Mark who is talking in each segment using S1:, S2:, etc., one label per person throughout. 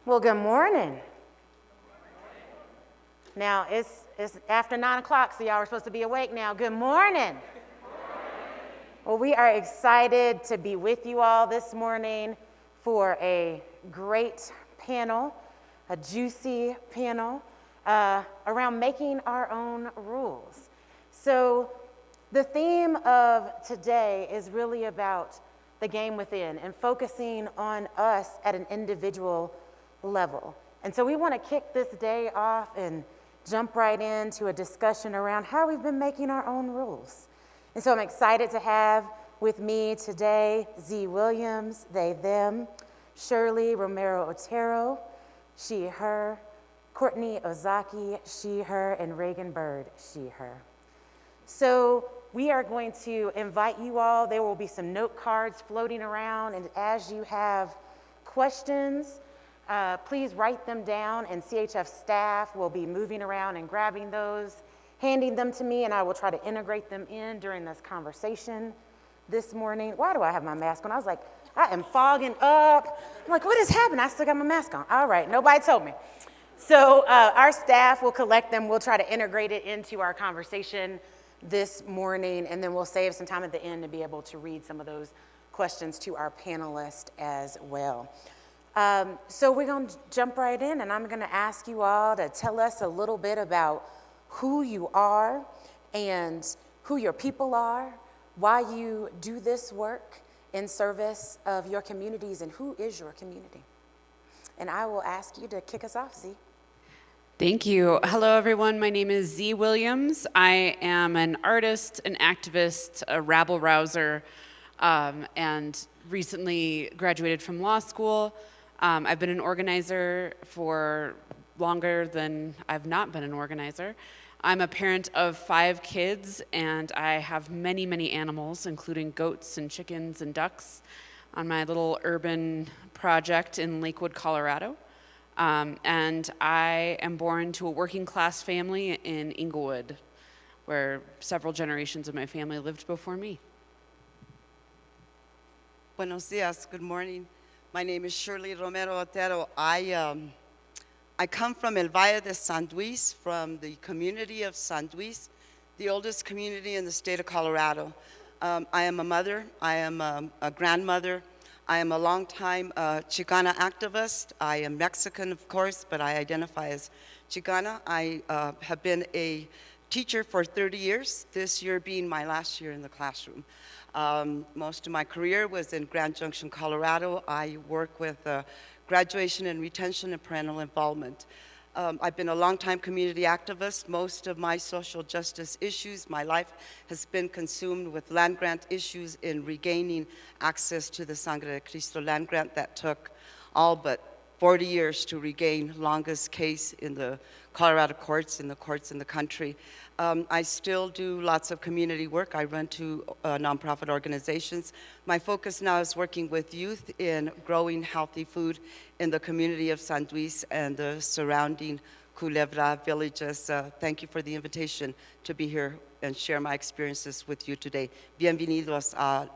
S1: Well, good morning. Now, it's after 9 o'clock, so y'all are supposed to be awake now. Good morning. Well, we are excited to be with you all this morning for a great panel, a juicy panel around making our own rules. So the theme of today is really about the game within and focusing on us at an individual level. And so we want to kick this day off and jump right into a discussion around how we've been making our own rules. And so I'm excited to have with me today Z. Williams, they, them, Shirley Romero Otero, she, her, Courtney Ozaki, she, her, and Reagan Bird, she, her. So we are going to invite you all. There will be some note cards floating around, and as you have questions, please write them down, and CHF staff will be moving around and grabbing those, handing them to me, and I will try to integrate them in during this conversation this morning. Why do I have my mask on? I was like, I am fogging up. I'm like, what is happening? I still got my mask on. All right, nobody told me. So our staff will collect them. We'll try to integrate it into our conversation this morning, and then we'll save some time at the end to be able to read some of those questions to our panelists as well. So we're going to jump right in, and I'm going to ask you all to tell us a little bit about who you are and who your people are, why you do this work in service of your communities, and who is your community. And I will ask you to kick us off, Z.
S2: Thank you. Hello, everyone. My name is Z. Williams. I am an artist, an activist, a rabble-rouser, and recently graduated from law school. I've been an organizer for longer than I've not been an organizer. I'm a parent of 5 kids, and I have many, many animals, including goats and chickens and ducks, on my little urban project in Lakewood, Colorado. And I am born to a working-class family in Inglewood, where several generations of my family lived before me.
S3: Buenos dias, good morning. My name is Shirley Romero Otero. I come from El Valle de San Luis, from the community of San Luis, the oldest community in the state of Colorado. I am a mother, I am a grandmother, I am a longtime Chicana activist. I am Mexican, of course, but I identify as Chicana. I have been a teacher for 30 years, this year being my last year in the classroom. Most of my career was in Grand Junction, Colorado. I work with graduation and retention and parental involvement. I've been a longtime community activist. Most of my social justice issues, my life has been consumed with land grant issues in regaining access to the Sangre de Cristo land grant that took all but 40 years to regain, longest case in the Colorado courts, in the country. I still do lots of community work. I run 2 nonprofit organizations. My focus now is working with youth in growing healthy food in the community of San Luis and the surrounding Culebra villages. Thank you for the invitation to be here and share my experiences with you today. Bienvenidos a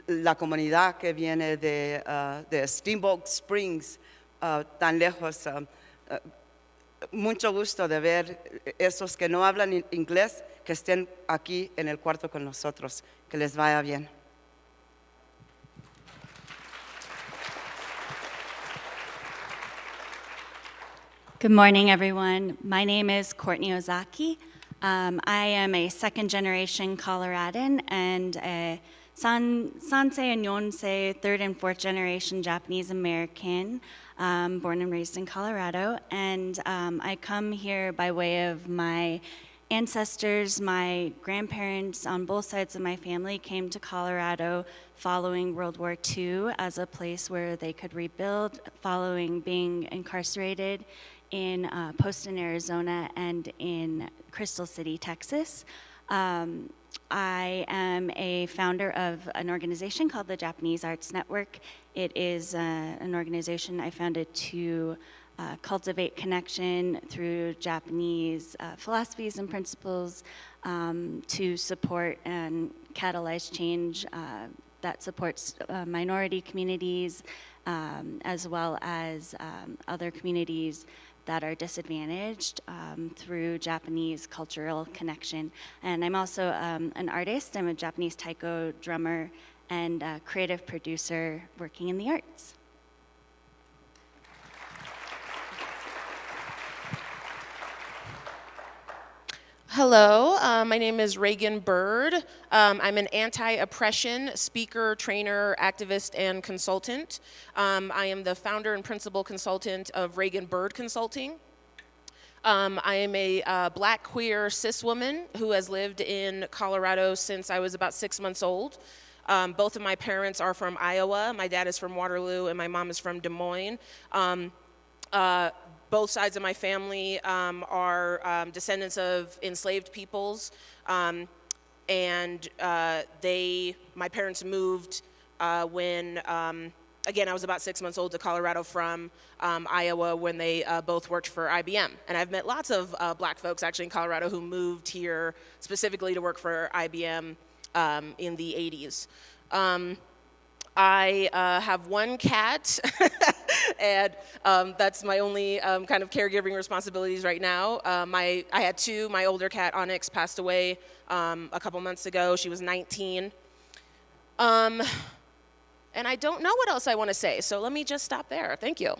S3: la comunidad que viene de Steamboat Springs, tan lejos. Mucho gusto de ver esos que no hablan inglés, que estén aquí en el cuarto con nosotros. Que les vaya bien.
S4: Good morning, everyone. My name is Courtney Ozaki. I am a second-generation Coloradan and a Sansei and Yonsei, third and fourth generation Japanese American, born and raised in Colorado. And I come here by way of my ancestors. My grandparents on both sides of my family came to Colorado following World War II as a place where they could rebuild following being incarcerated in Poston, Arizona, and in Crystal City, Texas. I am a founder of an organization called the Japanese Arts Network. It is an organization I founded to cultivate connection through Japanese philosophies and principles to support and catalyze change that supports minority communities, as well as other communities that are disadvantaged through Japanese cultural connection. And I'm also an artist. I'm a Japanese taiko drummer and a creative producer working in the arts.
S5: Hello, my name is Reagan Bird. I'm an anti-oppression speaker, trainer, activist, and consultant. I am the founder and principal consultant of Reagan Bird Consulting. I am a black queer cis woman who has lived in Colorado since I was about 6 months old. Both of my parents are from Iowa. My dad is from Waterloo and my mom is from Des Moines. Both sides of my family are descendants of enslaved peoples, and my parents moved when, again, I was about 6 months old to Colorado from Iowa when they both worked for IBM. And I've met lots of black folks actually in Colorado who moved here specifically to work for IBM in the 80s. I have one cat, and that's my only kind of caregiving responsibilities right now. I had two. My older cat, Onyx, passed away a couple months ago. She was 19. And I don't know what else I want to say, so let me just stop there. Thank you.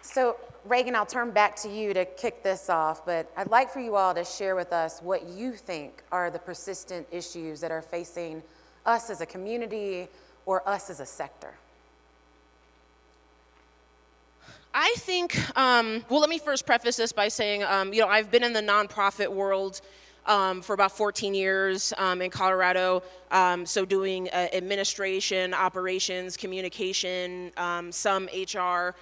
S1: So, Reagan, I'll turn back to you to kick this off, but I'd like for you all to share with us what you think are the persistent issues that are facing us as a community or us as a sector.
S5: I think, well, let me first preface this by saying, I've been in the nonprofit world for about 14 years in Colorado, so doing administration, operations, communication, some HR,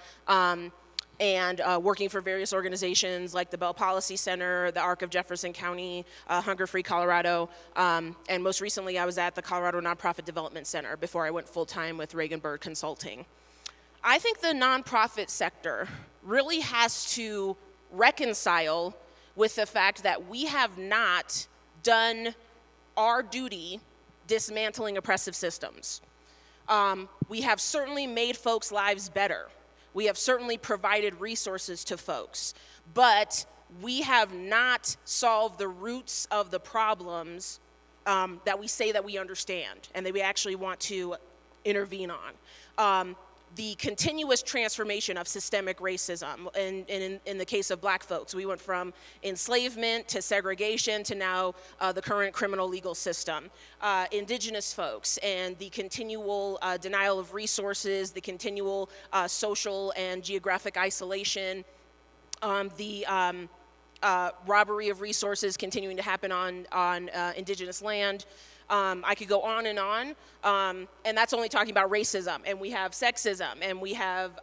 S5: and working for various organizations like the Bell Policy Center, the Arc of Jefferson County, Hunger Free Colorado, and most recently I was at the Colorado Nonprofit Development Center before I went full-time with Reagan Bird Consulting. I think the nonprofit sector really has to reconcile with the fact that we have not done our duty dismantling oppressive systems. We have certainly made folks' lives better. We have certainly provided resources to folks, but we have not solved the roots of the problems that we say that we understand and that we actually want to intervene on. The continuous transformation of systemic racism, in the case of black folks, we went from enslavement to segregation to now the current criminal legal system. Indigenous folks and the continual denial of resources, the continual social and geographic isolation, the robbery of resources continuing to happen on indigenous land. I could go on, and that's only talking about racism, and we have sexism, and we have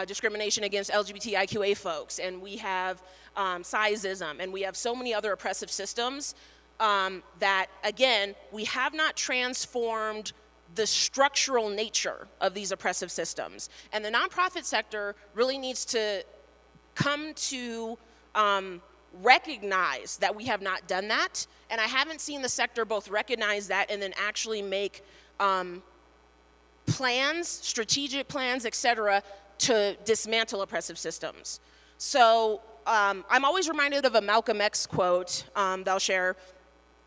S5: discrimination against LGBTIQA folks, and we have sizeism, and we have so many other oppressive systems that, again, we have not transformed the structural nature of these oppressive systems. And the nonprofit sector really needs to come to recognize that we have not done that, and I haven't seen the sector both recognize that and then actually make plans, strategic plans, et cetera, to dismantle oppressive systems. So I'm always reminded of a Malcolm X quote that I'll share,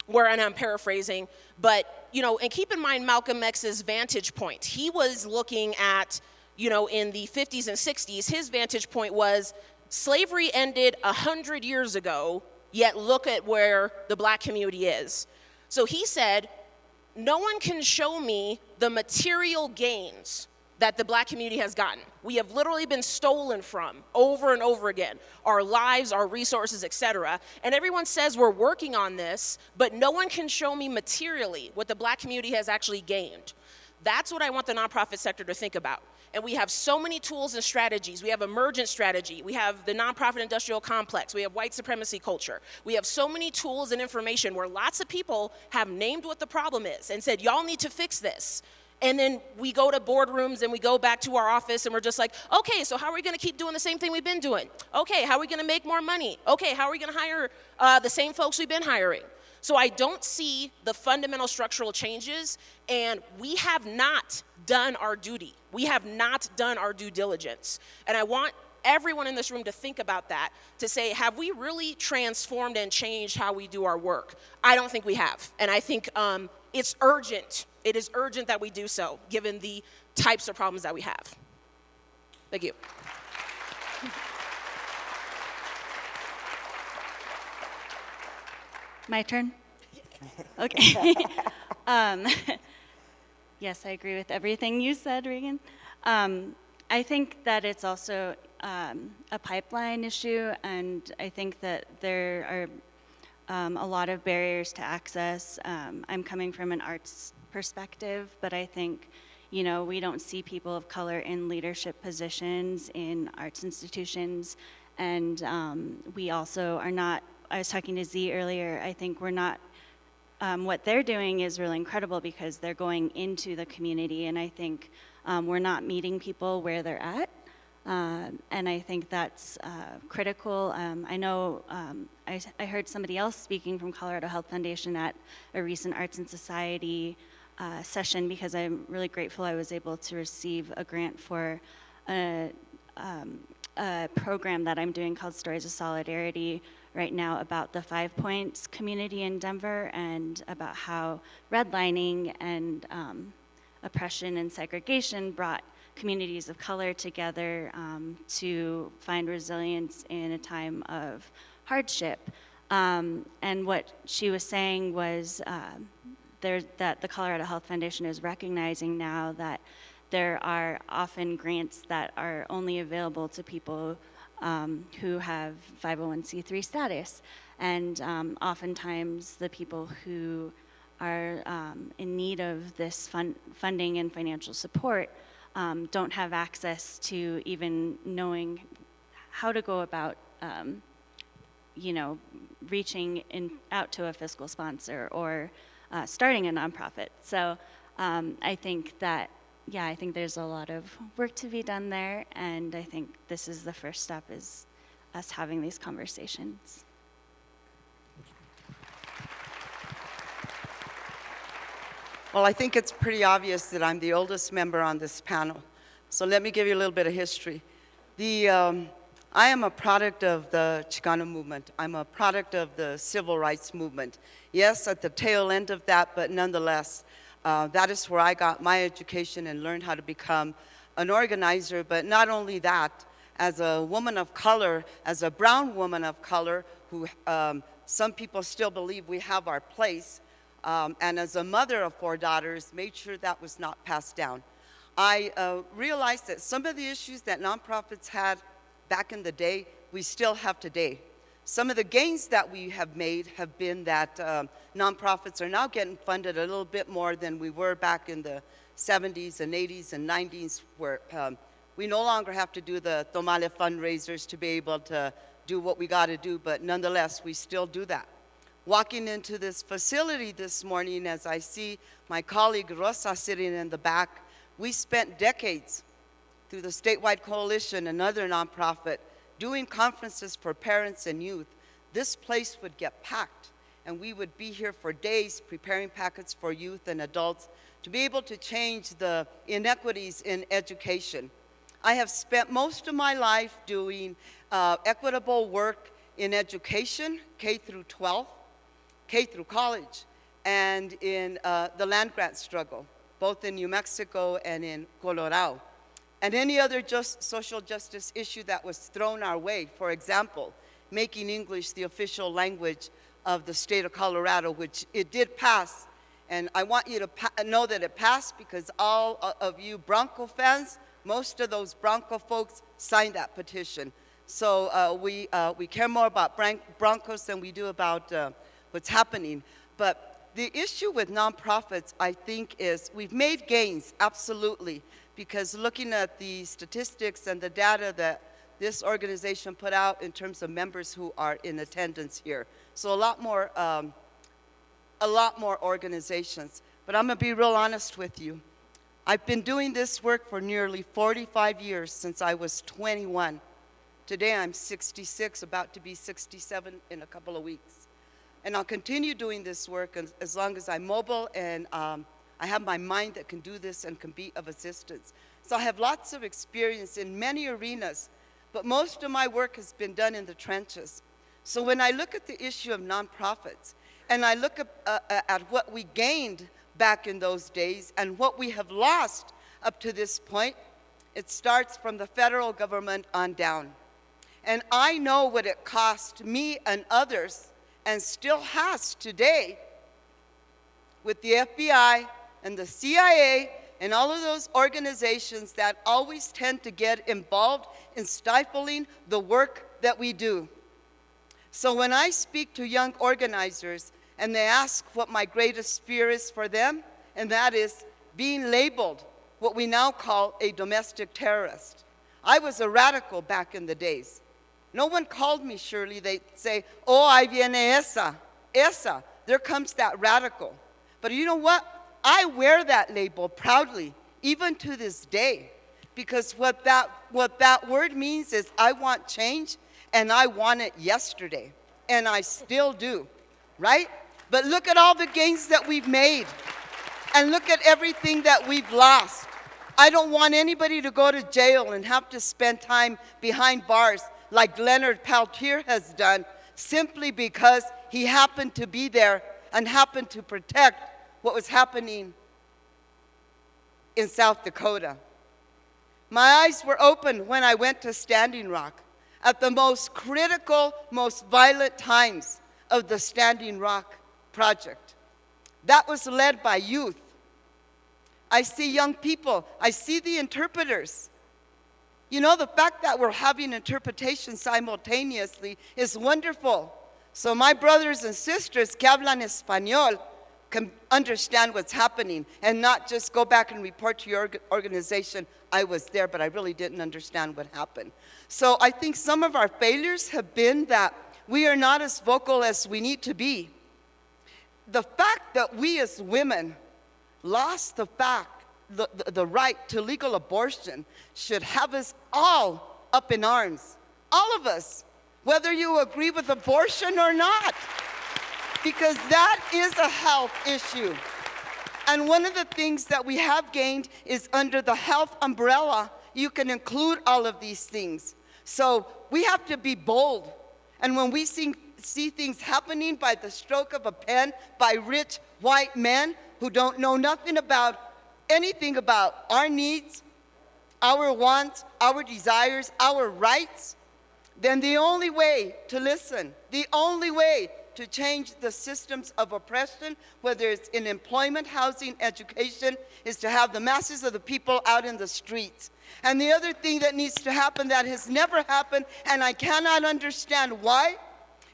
S5: and I'm paraphrasing, but, and keep in mind Malcolm X's vantage point. He was looking at, in the 50s and 60s, his vantage point was slavery ended 100 years ago, yet look at where the black community is. So he said, no one can show me the material gains that the black community has gotten. We have literally been stolen from over and over again, our lives, our resources, et cetera. And everyone says we're working on this, but no one can show me materially what the black community has actually gained. That's what I want the nonprofit sector to think about. And we have so many tools and strategies. We have emergent strategy. We have the nonprofit industrial complex. We have white supremacy culture. We have so many tools and information where lots of people have named what the problem is and said, y'all need to fix this. And then we go to boardrooms and we go back to our office and we're just like, okay, so how are we going to keep doing the same thing we've been doing? Okay, how are we going to make more money? Okay, how are we going to hire the same folks we've been hiring? So I don't see the fundamental structural changes, and we have not done our duty. We have not done our due diligence. And I want everyone in this room to think about that, to say, have we really transformed and changed how we do our work? I don't think we have. And I think it's urgent. It is urgent that we do so, given the types of problems that we have. Thank you.
S4: My turn? Okay. Yes, I agree with everything you said, Regan. I think that it's also a pipeline issue, and I think that there are a lot of barriers to access. I'm coming from an arts perspective, but I think, we don't see people of color in leadership positions in arts institutions, and we also are not, I was talking to Z earlier, I think we're not, what they're doing is really incredible because they're going into the community, and I think we're not meeting people where they're at. And I think that's critical. I know I heard somebody else speaking from Colorado Health Foundation at a recent Arts and Society session, because I'm really grateful I was able to receive a grant for a program that I'm doing called Stories of Solidarity right now about the 5 Points community in Denver, and about how redlining and oppression and segregation brought communities of color together to find resilience in a time of hardship. And what she was saying was that the Colorado Health Foundation is recognizing now that there are often grants that are only available to people who have 501c3 status. And oftentimes the people who are in need of this funding and financial support don't have access to even knowing how to go about, reaching out to a fiscal sponsor or starting a nonprofit. So I think that, I think there's a lot of work to be done there, and I think this is the first step, is us having these conversations.
S3: Well, I think it's pretty obvious that I'm the oldest member on this panel. So let me give you a little bit of history. I am a product of the Chicano movement. I'm a product of the civil rights movement. Yes, at the tail end of that, but nonetheless, that is where I got my education and learned how to become an organizer. But not only that, as a woman of color, as a brown woman of color, who some people still believe we have our place, and as a mother of 4 daughters, made sure that was not passed down. I realized that some of the issues that nonprofits had back in the day, we still have today. Some of the gains that we have made have been that nonprofits are now getting funded a little bit more than we were back in the 70s and 80s and 90s, where we no longer have to do the Tomale fundraisers to be able to do what we got to do, but nonetheless, we still do that. Walking into this facility this morning, as I see my colleague Rosa sitting in the back, we spent decades through the statewide coalition, another nonprofit, doing conferences for parents and youth. This place would get packed, and we would be here for days preparing packets for youth and adults to be able to change the inequities in education. I have spent most of my life doing equitable work in education, K through 12, K through college, and in the land grant struggle, both in New Mexico and in Colorado. And any other social justice issue that was thrown our way, for example, making English the official language of the state of Colorado, which it did pass. And I want you to know that it passed, because all of you Bronco fans, most of those Bronco folks signed that petition. So we care more about Broncos than we do about what's happening. But the issue with nonprofits, I think, is we've made gains, absolutely, because looking at the statistics and the data that this organization put out in terms of members who are in attendance here. So a lot more organizations. But I'm gonna be real honest with you. I've been doing this work for nearly 45 years, since I was 21. Today I'm 66, about to be 67 in a couple of weeks. And I'll continue doing this work as long as I'm mobile and I have my mind that can do this and can be of assistance. So I have lots of experience in many arenas, but most of my work has been done in the trenches. So when I look at the issue of nonprofits, and I look at what we gained back in those days and what we have lost up to this point, it starts from the federal government on down. And I know what it cost me and others, and still has today, with the FBI and the CIA and all of those organizations that always tend to get involved in stifling the work that we do. So when I speak to young organizers and they ask what my greatest fear is for them, and that is being labeled what we now call a domestic terrorist. I was a radical back in the days. No one called me Shirley. They'd say, oh, ahí viene esa, there comes that radical. But you know what? I wear that label proudly, even to this day, because what that word means is I want change, and I want it yesterday, and I still do, right? But look at all the gains that we've made, and look at everything that we've lost. I don't want anybody to go to jail and have to spend time behind bars like Leonard Peltier has done, simply because he happened to be there and happened to protect what was happening in South Dakota. My eyes were opened when I went to Standing Rock at the most critical, most violent times of the Standing Rock project. That was led by youth. I see young people. I see the interpreters. You know, the fact that we're having interpretation simultaneously is wonderful. So my brothers and sisters que hablan español can understand what's happening and not just go back and report to your organization, I was there, but I really didn't understand what happened. So I think some of our failures have been that we are not as vocal as we need to be. The fact that we as women lost the right to legal abortion should have us all up in arms. All of us, whether you agree with abortion or not, because that is a health issue. And one of the things that we have gained is under the health umbrella, you can include all of these things. So we have to be bold. And when we see things happening by the stroke of a pen by rich white men who don't know nothing about anything about our needs, our wants, our desires, our rights, then the only way to listen, the only way to change the systems of oppression, whether it's in employment, housing, education, is to have the masses of the people out in the streets. And the other thing that needs to happen that has never happened, and I cannot understand why,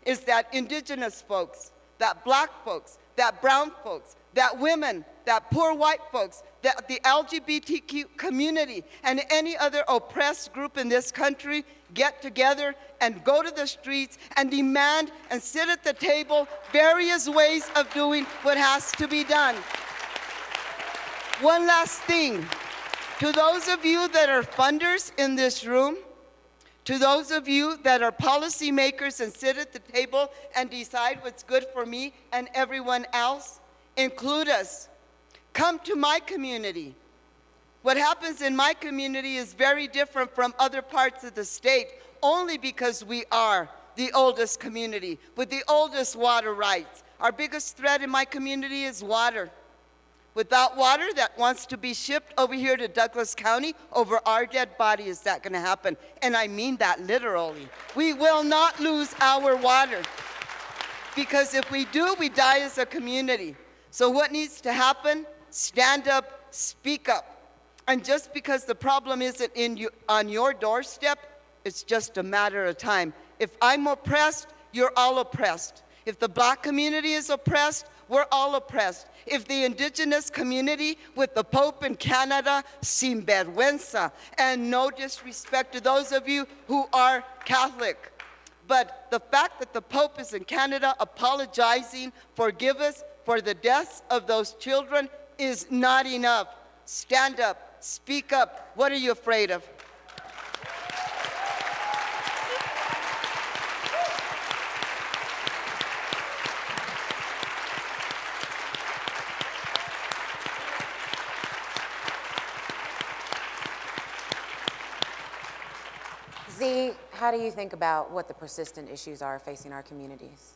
S3: is that indigenous folks, that black folks, that brown folks, that women, that poor white folks, that the LGBTQ community, and any other oppressed group in this country get together and go to the streets and demand and sit at the table various ways of doing what has to be done. One last thing. To those of you that are funders in this room, to those of you that are policymakers and sit at the table and decide what's good for me and everyone else, include us. Come to my community. What happens in my community is very different from other parts of the state, only because we are the oldest community with the oldest water rights. Our biggest threat in my community is water. Without water that wants to be shipped over here to Douglas County, over our dead body is that going to happen. And I mean that literally. We will not lose our water, because if we do, we die as a community. So what needs to happen? Stand up, speak up. And just because the problem isn't on your doorstep, it's just a matter of time. If I'm oppressed, you're all oppressed. If the black community is oppressed, we're all oppressed. If the indigenous community with the Pope in Canada, sin vergüenza, and no disrespect to those of you who are Catholic, but the fact that the Pope is in Canada apologizing, forgive us for the deaths of those children, is not enough. stand up, speak up. What are you afraid of?
S1: Z, how do you think about what the persistent issues are facing our communities?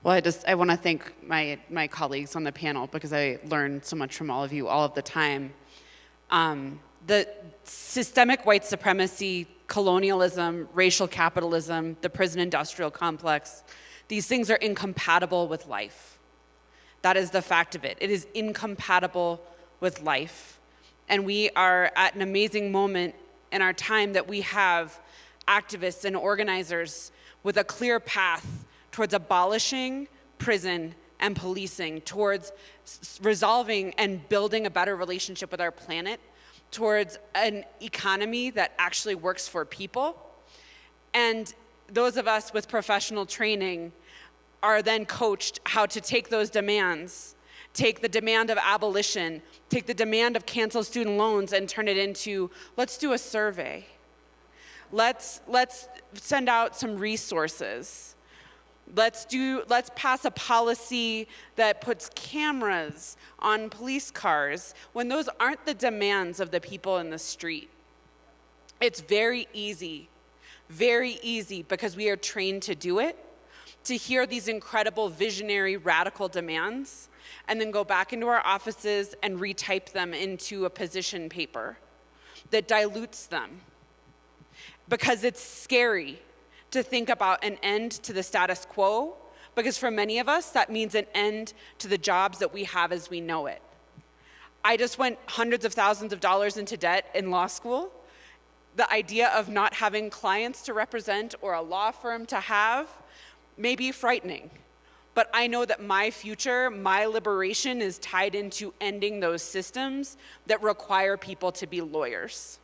S2: Well, I want to thank my colleagues on the panel because I learn so much from all of you all of the time. The systemic white supremacy, colonialism, racial capitalism, the prison industrial complex, these things are incompatible with life. That is the fact of it. It is incompatible with life. And we are at an amazing moment in our time that we have activists and organizers with a clear path towards abolishing prison and policing, towards resolving and building a better relationship with our planet, towards an economy that actually works for people. And those of us with professional training are then coached how to take those demands, take the demand of abolition, take the demand of cancel student loans and turn it into, let's do a survey. Let's send out some resources. Let's pass a policy that puts cameras on police cars when those aren't the demands of the people in the street. It's very easy because we are trained to do it, to hear these incredible visionary radical demands and then go back into our offices and retype them into a position paper that dilutes them. Because it's scary to think about an end to the status quo, because for many of us, that means an end to the jobs that we have as we know it. I just went hundreds of thousands of dollars into debt in law school. The idea of not having clients to represent or a law firm to have may be frightening, but I know that my future, my liberation is tied into ending those systems that require people to be lawyers.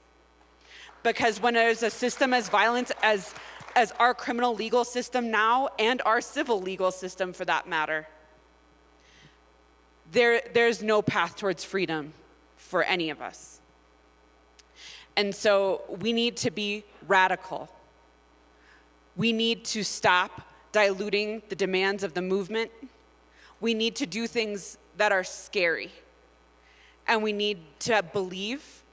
S2: Because when there's a system as violent as our criminal legal system now, and our civil legal system for that matter, there's no path towards freedom for any of us. And so we need to be radical. We need to stop diluting the demands of the movement. We need to do things that are scary. And we need to believe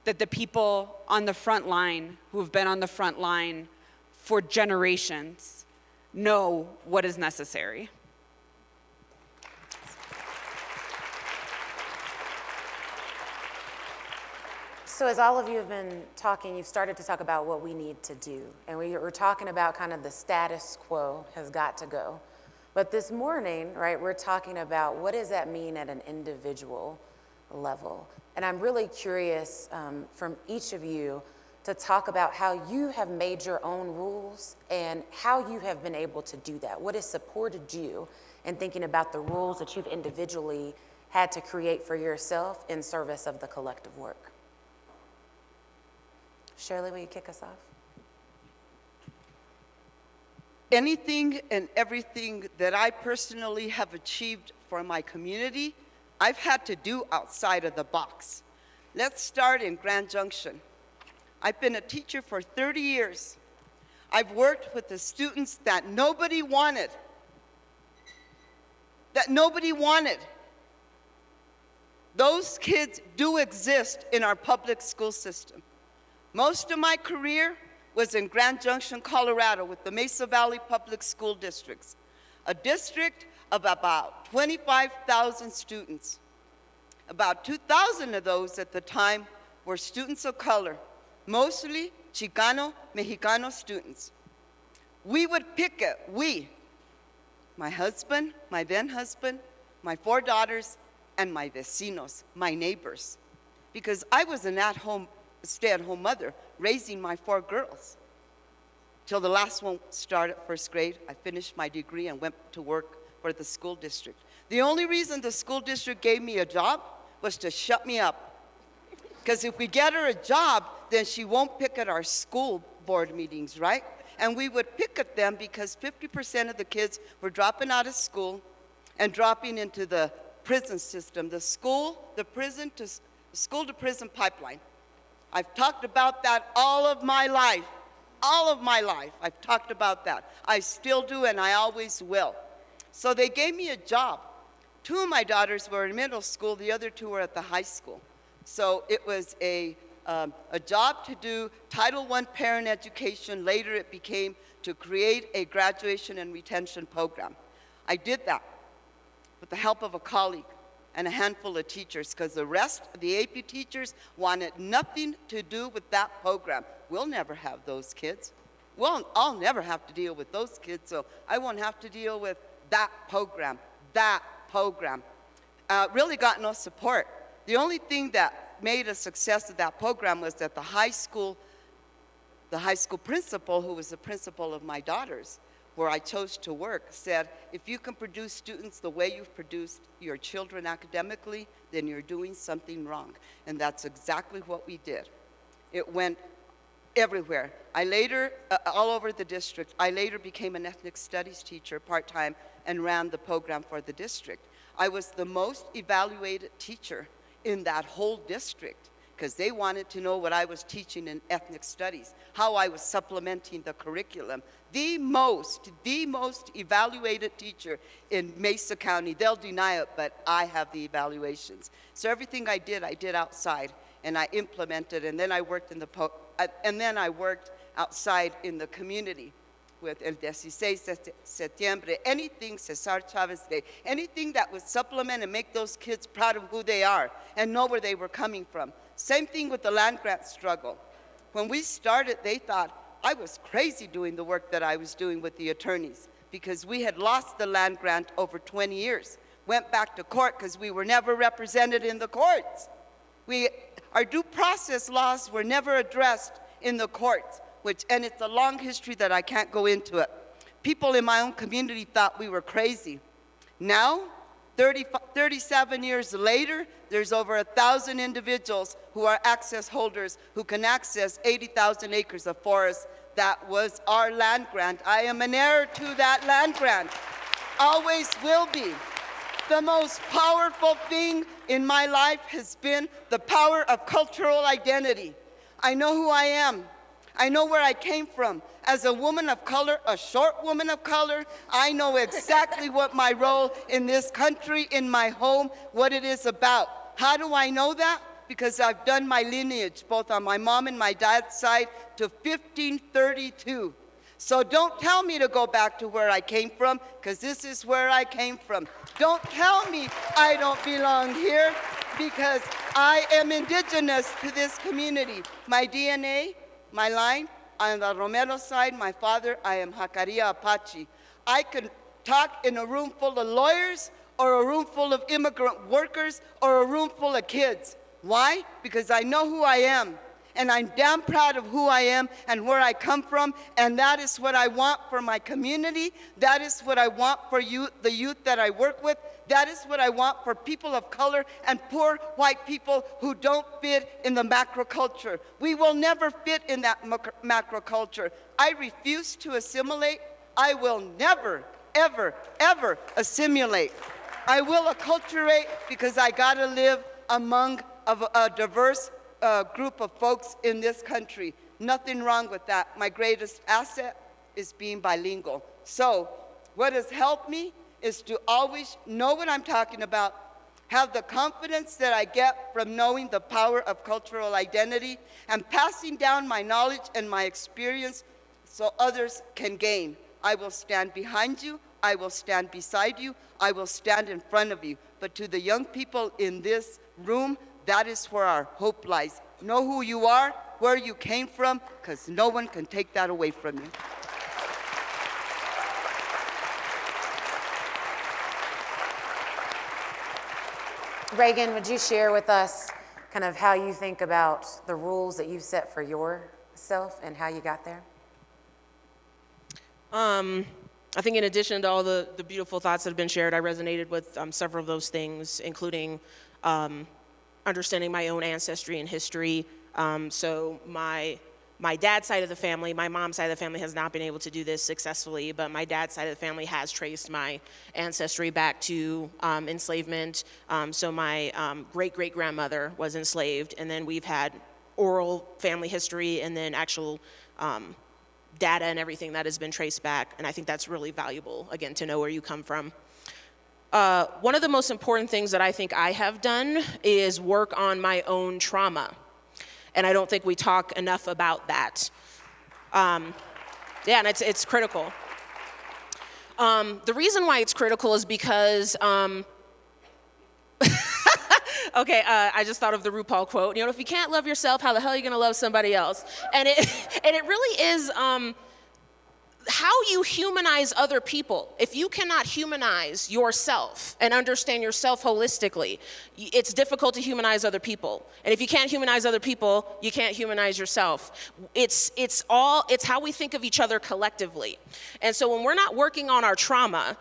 S2: that the people on the front line, who have been on the front line for generations, know what is necessary.
S1: So as all of you have been talking, you've started to talk about what we need to do. And we were talking about kind of the status quo has got to go. But this morning, right, we're talking about what does that mean at an individual level? And I'm really curious from each of you to talk about how you have made your own rules and how you have been able to do that. What has supported you in thinking about the rules that you've individually had to create for yourself in service of the collective work? Shirley, will you kick us off?
S3: Anything and everything that I personally have achieved for my community, I've had to do outside of the box. Let's start in Grand Junction. I've been a teacher for 30 years. I've worked with the students that nobody wanted. Those kids do exist in our public school system. Most of my career was in Grand Junction, Colorado with the Mesa Valley Public School Districts, a district of about 25,000 students. About 2,000 of those at the time were students of color, mostly Chicano, Mexicano students. We would picket, my husband, my then husband, my 4 daughters, and my vecinos, my neighbors, because I was an stay-at-home mother raising my 4 girls. Till the last one started 1st grade, I finished my degree and went to work for the school district. The only reason the school district gave me a job was to shut me up. Because if we get her a job, then she won't picket our school board meetings, right? And we would picket them because 50% of the kids were dropping out of school and dropping into the prison system. The school, the prison to school to prison pipeline. I've talked about that all of my life. All of my life, I've talked about that. I still do, and I always will. So they gave me a job. 2 of my daughters were in middle school, the other 2 were at the high school. So it was a job to do Title I parent education. Later it became to create a graduation and retention program. I did that with the help of a colleague and a handful of teachers, because the rest of the AP teachers wanted nothing to do with that program. We'll never have those kids. Well, I'll never have to deal with those kids, so I won't have to deal with that program. Really got no support. The only thing that made a success of that program was that the high school principal, who was the principal of my daughters, where I chose to work, said, if you can produce students the way you've produced your children academically, then you're doing something wrong. And that's exactly what we did. It went everywhere. I later, all over the district, I later became an ethnic studies teacher part-time and ran the program for the district. I was the most evaluated teacher in that whole district, because they wanted to know what I was teaching in ethnic studies, how I was supplementing the curriculum. The most evaluated teacher in Mesa County. They'll deny it, but I have the evaluations. So everything I did outside, and I implemented, and then I worked outside in the community with El 16 Septiembre, anything, Cesar Chavez Day, anything that would supplement and make those kids proud of who they are and know where they were coming from. Same thing with the land grant struggle. When we started, they thought I was crazy doing the work that I was doing with the attorneys, because we had lost the land grant over 20 years. Went back to court because we were never represented in the courts. Our due process laws were never addressed in the courts, and it's a long history that I can't go into it. People in my own community thought we were crazy. Now, 37 years later, there's over 1,000 individuals who are access holders who can access 80,000 acres of forest. That was our land grant. I am an heir to that land grant. Always will be. The most powerful thing in my life has been the power of cultural identity. I know who I am. I know where I came from. As a woman of color, a short woman of color, I know exactly what my role in this country, in my home, what it is about. How do I know that? Because I've done my lineage, both on my mom and my dad's side, to 1532. So don't tell me to go back to where I came from, because this is where I came from. Don't tell me I don't belong here, because I am indigenous to this community. My DNA, my line, on the Romero side, my father, I am Jakaria Apache. I can talk in a room full of lawyers, or a room full of immigrant workers, or a room full of kids. Why? Because I know who I am. And I'm damn proud of who I am and where I come from, and that is what I want for my community. That is what I want for you, the youth that I work with. That is what I want for people of color and poor white people who don't fit in the macro culture. We will never fit in that macro culture. I refuse to assimilate. I will never, ever, ever assimilate. I will acculturate, because I gotta live among a diverse group of folks in this country. Nothing wrong with that. My greatest asset is being bilingual. So what has helped me is to always know what I'm talking about, have the confidence that I get from knowing the power of cultural identity, and passing down my knowledge and my experience so others can gain. I will stand behind you. I will stand beside you. I will stand in front of you. But to the young people in this room, that is where our hope lies. Know who you are, where you came from, because no one can take that away from you.
S1: Reagan, would you share with us kind of how you think about the rules that you've set for yourself and how you got there?
S5: I think in addition to all the beautiful thoughts that have been shared, I resonated with several of those things, including understanding my own ancestry and history. So my my dad's side of the family, my mom's side of the family has not been able to do this successfully, but my dad's side of the family has traced my ancestry back to enslavement. So my great-great-grandmother was enslaved, and then we've had oral family history and then actual data and everything that has been traced back, and I think that's really valuable, again, to know where you come from. One of the most important things that I think I have done is work on my own trauma. And I don't think we talk enough about that. And it's critical. The reason why it's critical is because, I just thought of the RuPaul quote, if you can't love yourself, how the hell are you gonna love somebody else? And it really is how you humanize other people. If you cannot humanize yourself and understand yourself holistically, it's difficult to humanize other people. And if you can't humanize other people, you can't humanize yourself. It's how we think of each other collectively. And so when we're not working on our trauma,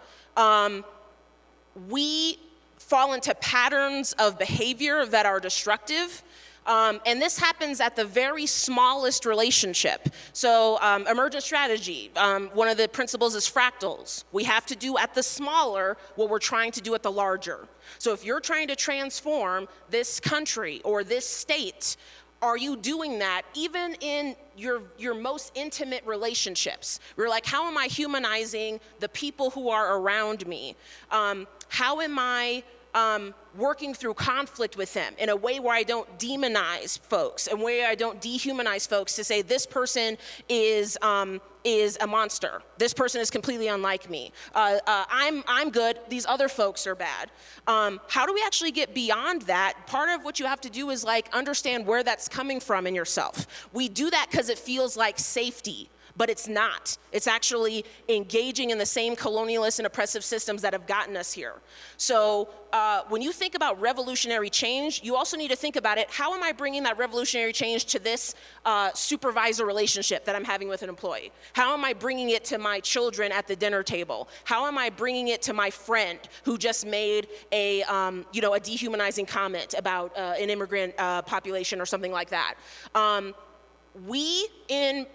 S5: we fall into patterns of behavior that are destructive. And this happens at the very smallest relationship. So emergent strategy, one of the principles is fractals. We have to do at the smaller what we're trying to do at the larger. So if you're trying to transform this country or this state, are you doing that even in your most intimate relationships? We're like, how am I humanizing the people who are around me? How am I working through conflict with them in a way where I don't demonize folks, and where I don't dehumanize folks to say this person is a monster. This person is completely unlike me. I'm good. These other folks are bad. How do we actually get beyond that? Part of what you have to do is understand where that's coming from in yourself. We do that because it feels like safety. But it's not. It's actually engaging in the same colonialist and oppressive systems that have gotten us here. So when you think about revolutionary change, you also need to think about it, how am I bringing that revolutionary change to this supervisor relationship that I'm having with an employee? How am I bringing it to my children at the dinner table? How am I bringing it to my friend who just made a dehumanizing comment about an immigrant population or something like that?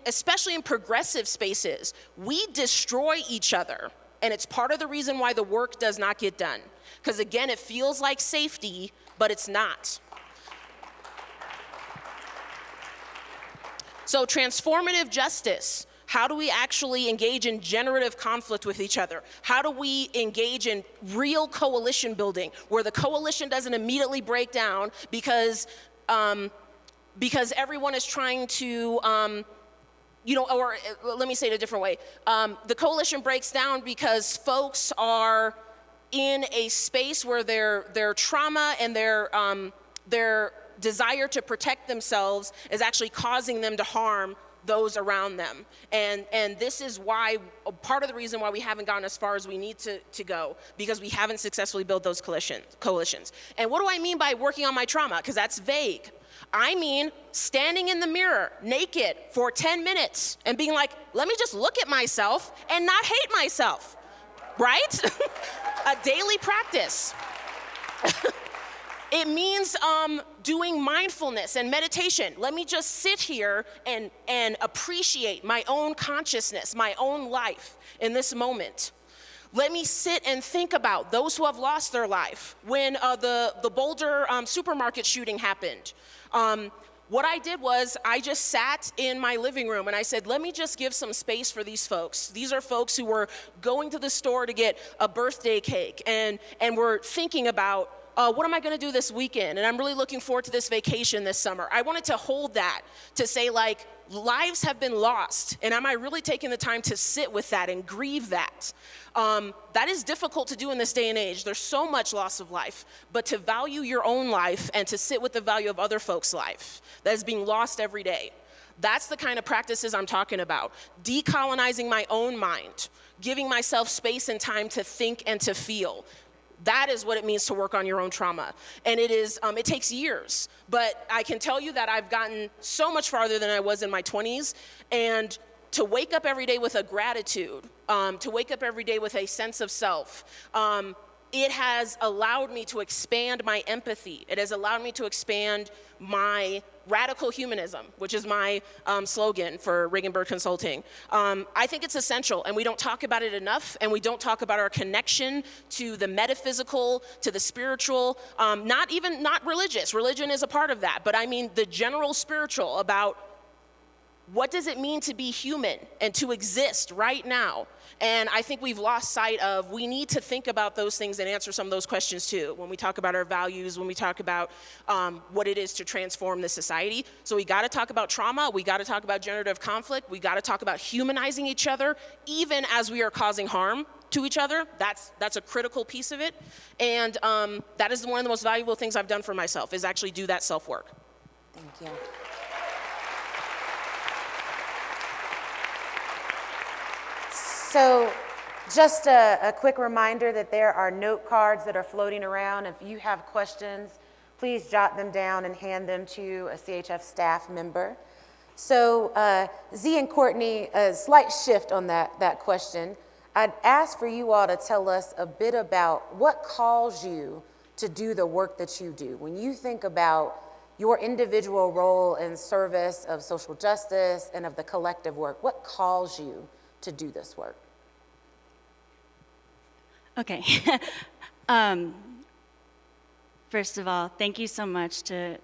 S5: Especially in progressive spaces, we destroy each other. And it's part of the reason why the work does not get done. Because again, it feels like safety, but it's not. So transformative justice. How do we actually engage in generative conflict with each other? How do we engage in real coalition building, where the coalition doesn't immediately break down because everyone is trying to, or let me say it a different way. The coalition breaks down because folks are in a space where their trauma and their desire to protect themselves is actually causing them to harm those around them. And this is why, part of the reason why we haven't gotten as far as we need to go, because we haven't successfully built those coalitions. And what do I mean by working on my trauma? Because that's vague. I mean standing in the mirror naked for 10 minutes and being like, let me just look at myself and not hate myself, right? A daily practice. It means doing mindfulness and meditation. Let me just sit here and appreciate my own consciousness, my own life in this moment. Let me sit and think about those who have lost their life. When the Boulder supermarket shooting happened, what I did was I just sat in my living room and I said, let me just give some space for these folks. These are folks who were going to the store to get a birthday cake and were thinking about, what am I gonna do this weekend? And I'm really looking forward to this vacation this summer. I wanted to hold that, to say lives have been lost, and am I really taking the time to sit with that and grieve that? That is difficult to do in this day and age. There's so much loss of life, but to value your own life and to sit with the value of other folks' life that is being lost every day. That's the kind of practices I'm talking about. Decolonizing my own mind, giving myself space and time to think and to feel. That is what it means to work on your own trauma. And it takes years, but I can tell you that I've gotten so much farther than I was in my 20s, and to wake up every day with a gratitude, to wake up every day with a sense of self, it has allowed me to expand my empathy. It has allowed me to expand my radical humanism, which is my slogan for Regenberg Consulting. I think it's essential, and we don't talk about it enough, and we don't talk about our connection to the metaphysical, to the spiritual, not religious. Religion is a part of that, but I mean the general spiritual, about what does it mean to be human and to exist right now? And I think we've lost sight of, we need to think about those things and answer some of those questions too, when we talk about our values, when we talk about what it is to transform the society. So we gotta talk about trauma, we gotta talk about generative conflict, we gotta talk about humanizing each other, even as we are causing harm to each other. That's a critical piece of it. And that is one of the most valuable things I've done for myself, is actually do that self-work.
S1: Thank you. So just a quick reminder that there are note cards that are floating around. If you have questions, please jot them down and hand them to a CHF staff member. So Z and Courtney, a slight shift on that question. I'd ask for you all to tell us a bit about what calls you to do the work that you do. When you think about your individual role in service of social justice and of the collective work, what calls you to do this work?
S4: Okay. First of all, thank you so much to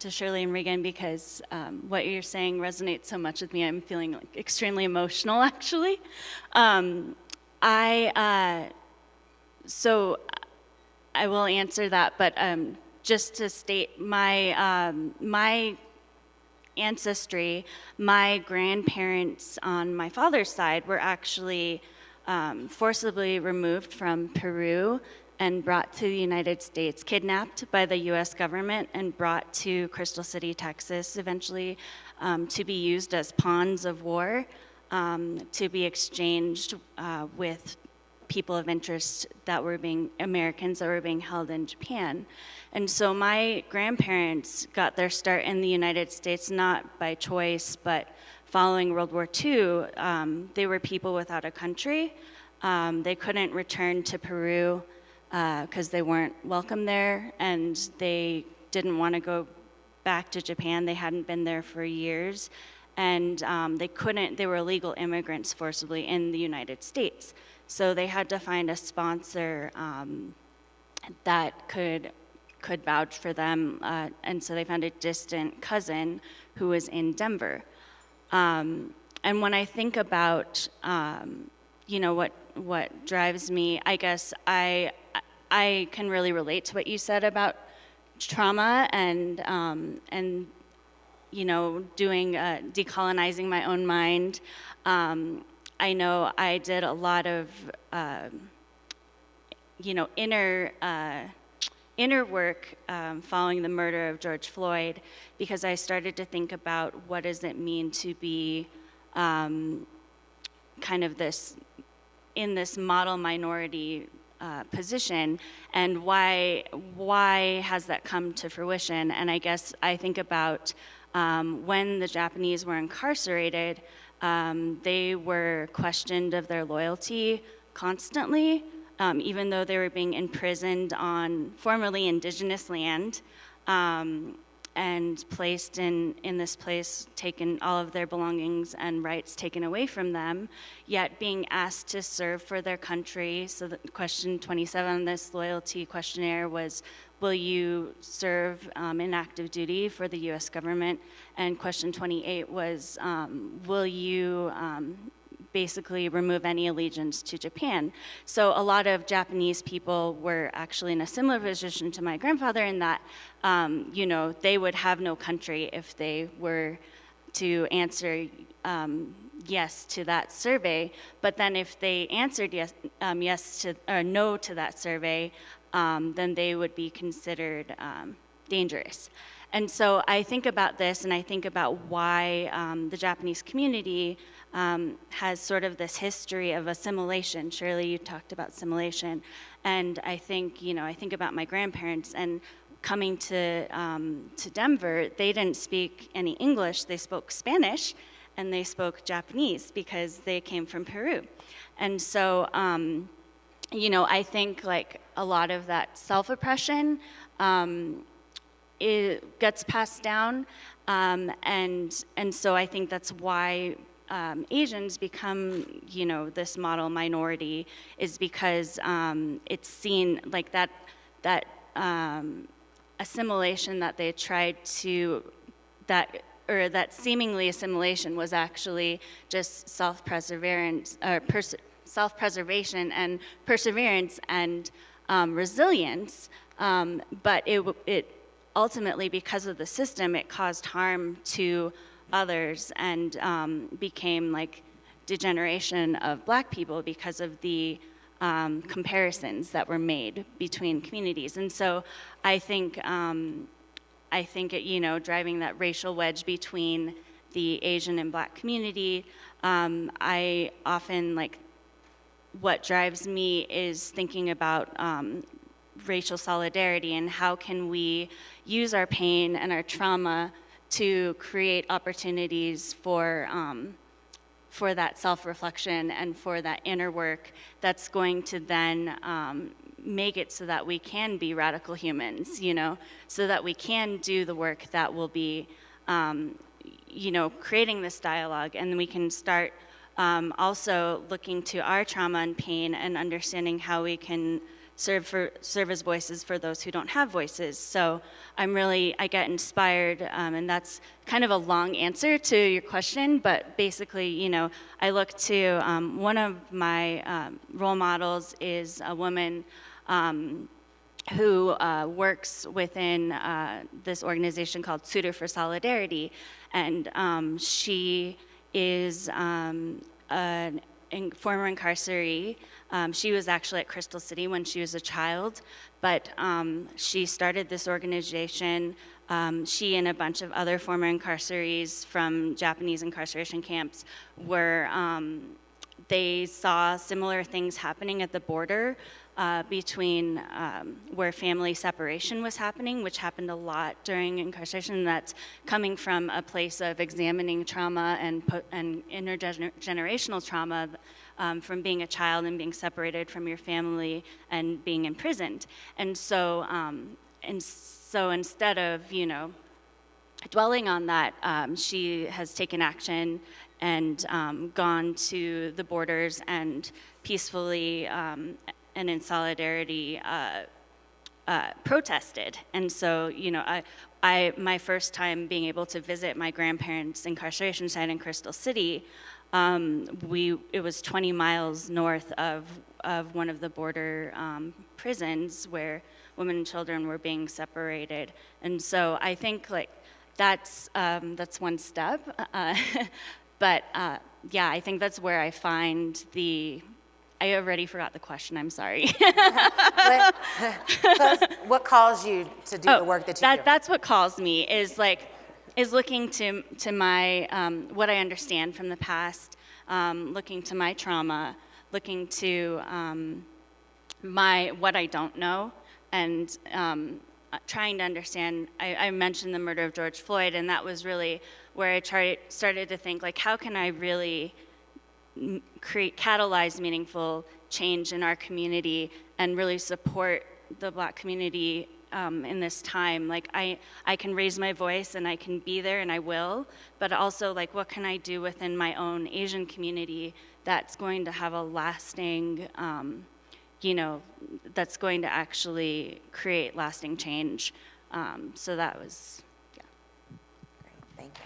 S4: Shirley and Regan, because what you're saying resonates so much with me. I'm feeling like extremely emotional, actually. So I will answer that, but just to state my ancestry, my grandparents on my father's side were actually forcibly removed from Peru and brought to the United States, kidnapped by the US government and brought to Crystal City, Texas, eventually to be used as pawns of war, to be exchanged with people of interest that were Americans that were being held in Japan. And so my grandparents got their start in the United States not by choice, but following World War II, they were people without a country. They couldn't return to Peru because they weren't welcome there, and they didn't want to go back to Japan. They hadn't been there for years, and they were illegal immigrants forcibly in the United States. So they had to find a sponsor that could vouch for them, and so they found a distant cousin who was in Denver. And when I think about, what drives me, I guess I can really relate to what you said about trauma and doing decolonizing my own mind. I know I did a lot of inner work following the murder of George Floyd, because I started to think about what does it mean to be kind of in this model minority position, and why has that come to fruition? And I guess I think about when the Japanese were incarcerated, they were questioned of their loyalty constantly, even though they were being imprisoned on formerly indigenous land, and placed in this place, taken all of their belongings and rights taken away from them, yet being asked to serve for their country. So the question 27 on this loyalty questionnaire was, will you serve in active duty for the US government? And question 28 was, will you basically remove any allegiance to Japan? So a lot of Japanese people were actually in a similar position to my grandfather in that, they would have no country if they were to answer yes to that survey. But then if they answered no to that survey, then they would be considered dangerous. And so I think about this, and I think about why the Japanese community has sort of this history of assimilation. Shirley, you talked about assimilation. And I think about my grandparents, and coming to Denver, they didn't speak any English, they spoke Spanish, and they spoke Japanese because they came from Peru. And so I think like a lot of that self-oppression it gets passed down, and so I think that's why Asians become, this model minority, is because it's seen like that assimilation that they tried to, that seemingly assimilation was actually just self-preservation and perseverance and resilience, but it ultimately, because of the system, it caused harm to others and became like degeneration of Black people because of the comparisons that were made between communities. And so I think driving that racial wedge between the Asian and Black community, I often what drives me is thinking about racial solidarity and how can we use our pain and our trauma to create opportunities for that self-reflection and for that inner work that's going to then make it so that we can be radical humans, so that we can do the work that will be, creating this dialogue, and we can start also looking to our trauma and pain and understanding how we can serve as voices for those who don't have voices. So I get inspired, and that's kind of a long answer to your question, but basically, I look to, one of my role models is a woman who works within this organization called Suitor for Solidarity, and she is a former incarceree. She was actually at Crystal City when she was a child, but she started this organization. She and a bunch of other former incarcerees from Japanese incarceration camps they saw similar things happening at the border between where family separation was happening, which happened a lot during incarceration. That's coming from a place of examining trauma and intergenerational trauma from being a child and being separated from your family and being imprisoned. And so instead of, dwelling on that, she has taken action and gone to the borders and peacefully and in solidarity protested. And so, my first time being able to visit my grandparents' incarceration site in Crystal City, it was 20 miles north of one of the border prisons where women and children were being separated. And so I think that's one step. But I think that's where I find I already forgot the question, I'm sorry.
S1: What calls you to do the work that you do?
S4: That's what calls me, is looking to my, what I understand from the past, looking to my trauma, looking to what I don't know, and trying to understand. I mentioned the murder of George Floyd, and that was really where I started to think, how can I really catalyze meaningful change in our community and really support the Black community in this time. I can raise my voice and I can be there, and I will, but also what can I do within my own Asian community that's going to have a lasting, that's going to actually create lasting change. So that was,
S1: Great, thank you.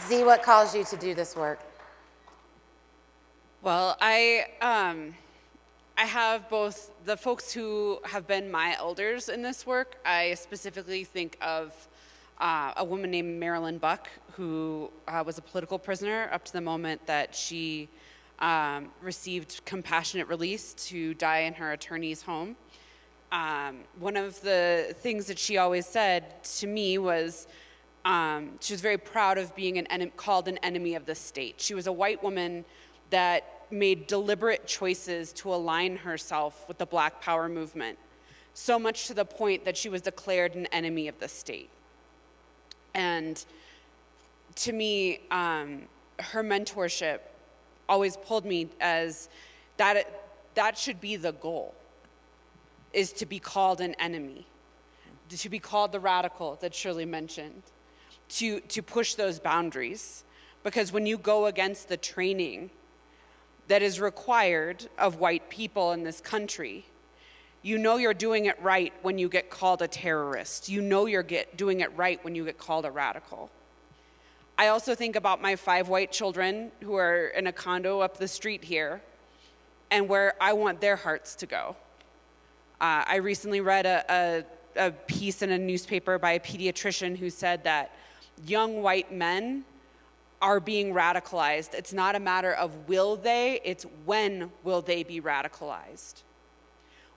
S1: Z, what calls you to do this work?
S2: Well, I have both the folks who have been my elders in this work. I specifically think of a woman named Marilyn Buck, who was a political prisoner up to the moment that she received compassionate release to die in her attorney's home. One of the things that she always said to me was, she was very proud of being called an enemy of the state. She was a white woman that made deliberate choices to align herself with the Black Power movement, so much to the point that she was declared an enemy of the state. And to me, her mentorship always pulled me as that should be the goal, is to be called an enemy, to be called the radical that Shirley mentioned, to push those boundaries. Because when you go against the training that is required of white people in this country, you know you're doing it right when you get called a terrorist. You know you're doing it right when you get called a radical. I also think about my 5 white children who are in a condo up the street here, and where I want their hearts to go. I recently read a piece in a newspaper by a pediatrician who said that young white men are being radicalized. It's not a matter of will they, it's when will they be radicalized?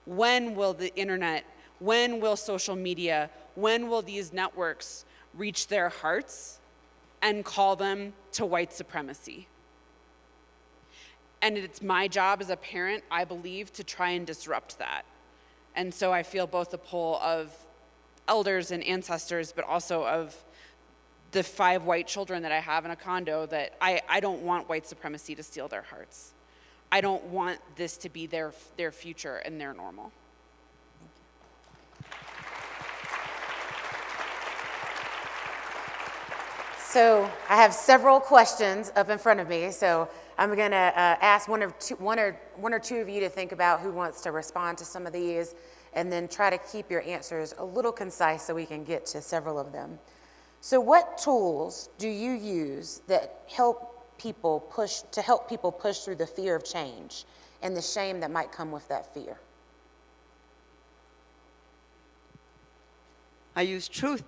S2: When will the internet, when will social media, when will these networks reach their hearts and call them to white supremacy? And it's my job as a parent, I believe, to try and disrupt that. And so I feel both the pull of elders and ancestors, but also of the 5 white children that I have in a condo, that I don't want white supremacy to steal their hearts. I don't want this to be their future and their normal.
S1: So I have several questions up in front of me, so I'm going to ask one or two of you to think about who wants to respond to some of these, and then try to keep your answers a little concise so we can get to several of them. So what tools do you use that help people push through the fear of change and the shame that might come with that fear?
S3: I use truth.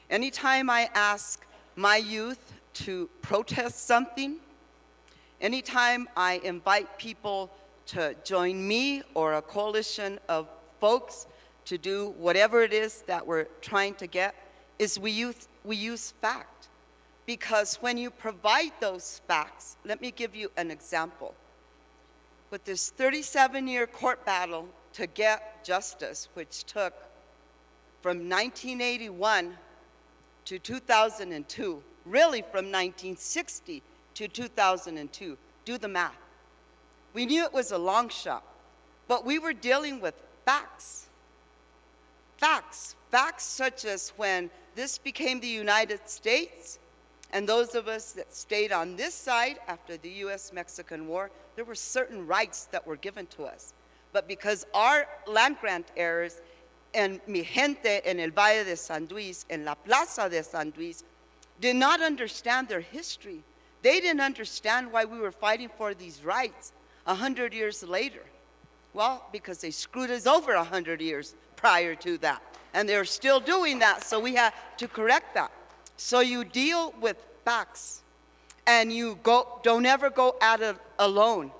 S3: Anytime I ask my youth to protest something, anytime I invite people to join me or a coalition of folks to do whatever it is that we're trying to get, is we use fact. Because when you provide those facts, let me give you an example. With this 37-year court battle to get justice, which took from 1981 to 2002, really from 1960 to 2002, do the math. We knew it was a long shot, but we were dealing with facts. Facts such as when this became the United States, and those of us that stayed on this side after the US-Mexican War, there were certain rights that were given to us. But because our land grant heirs and mi gente en el Valle de San Luis, en la Plaza de San Luis, did not understand their history. They didn't understand why we were fighting for these rights 100 years later. Well, because they screwed us over 100 years prior to that. And they're still doing that, so we had to correct that. So you deal with facts, and you don't ever go at it alone.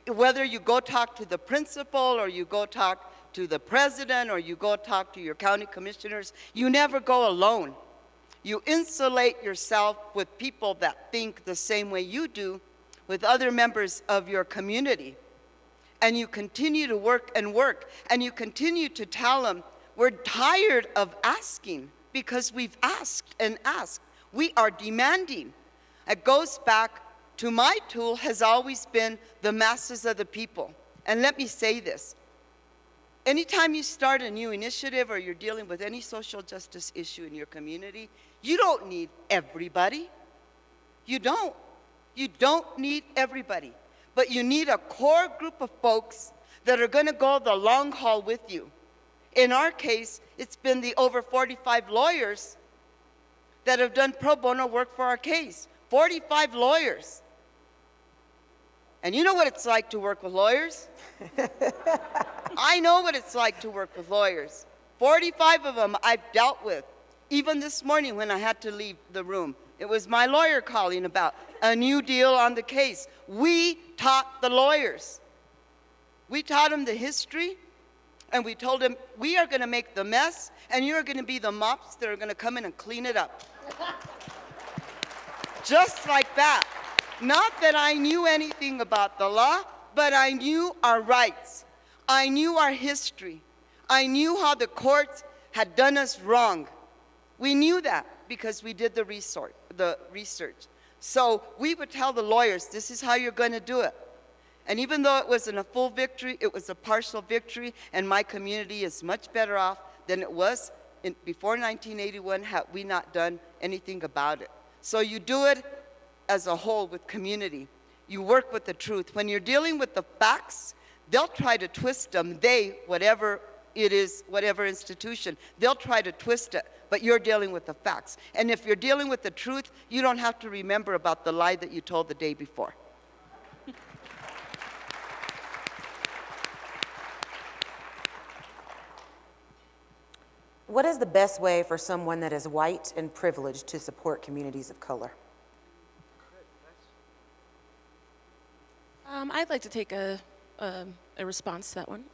S3: Whether you go talk to the principal, or you go talk to the president, or you go talk to your county commissioners, you never go alone. You insulate yourself with people that think the same way you do, with other members of your community. And you continue to work, and you continue to tell them, we're tired of asking, because we've asked and asked. We are demanding. It goes back to my tool has always been the masses of the people. And let me say this. Anytime you start a new initiative or you're dealing with any social justice issue in your community, you don't need everybody. You don't. You don't need everybody. But you need a core group of folks that are going to go the long haul with you. In our case, it's been the over 45 lawyers that have done pro bono work for our case. 45 lawyers. And you know what it's like to work with lawyers? I know what it's like to work with lawyers. 45 of them I've dealt with. Even this morning when I had to leave the room, it was my lawyer calling about a new deal on the case. We taught the lawyers. We taught them the history, and we told them, we are going to make the mess, and you're going to be the mops that are going to come in and clean it up. Just like that. Not that I knew anything about the law, but I knew our rights. I knew our history. I knew how the courts had done us wrong. We knew that because we did the research. So we would tell the lawyers, this is how you're going to do it. And even though it wasn't a full victory, it was a partial victory, and my community is much better off than it was before 1981 had we not done anything about it. So you do it as a whole with community. You work with the truth. When you're dealing with the facts, they'll try to twist them. Whatever it is, whatever institution, they'll try to twist it, but you're dealing with the facts. And if you're dealing with the truth, you don't have to remember about the lie that you told the day before.
S1: What is the best way for someone that is white and privileged to support communities of color?
S5: I'd like to take a response to that one.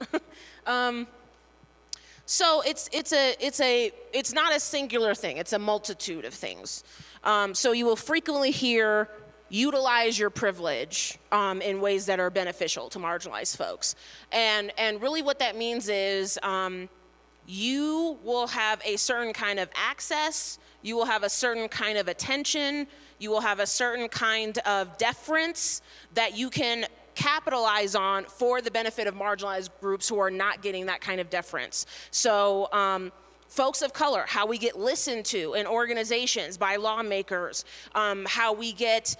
S5: So it's not a singular thing. It's a multitude of things. So you will frequently hear utilize your privilege in ways that are beneficial to marginalized folks, and really what that means is you will have a certain kind of access, you will have a certain kind of attention, you will have a certain kind of deference that you can capitalize on for the benefit of marginalized groups who are not getting that kind of deference. So folks of color, how we get listened to in organizations by lawmakers, how we get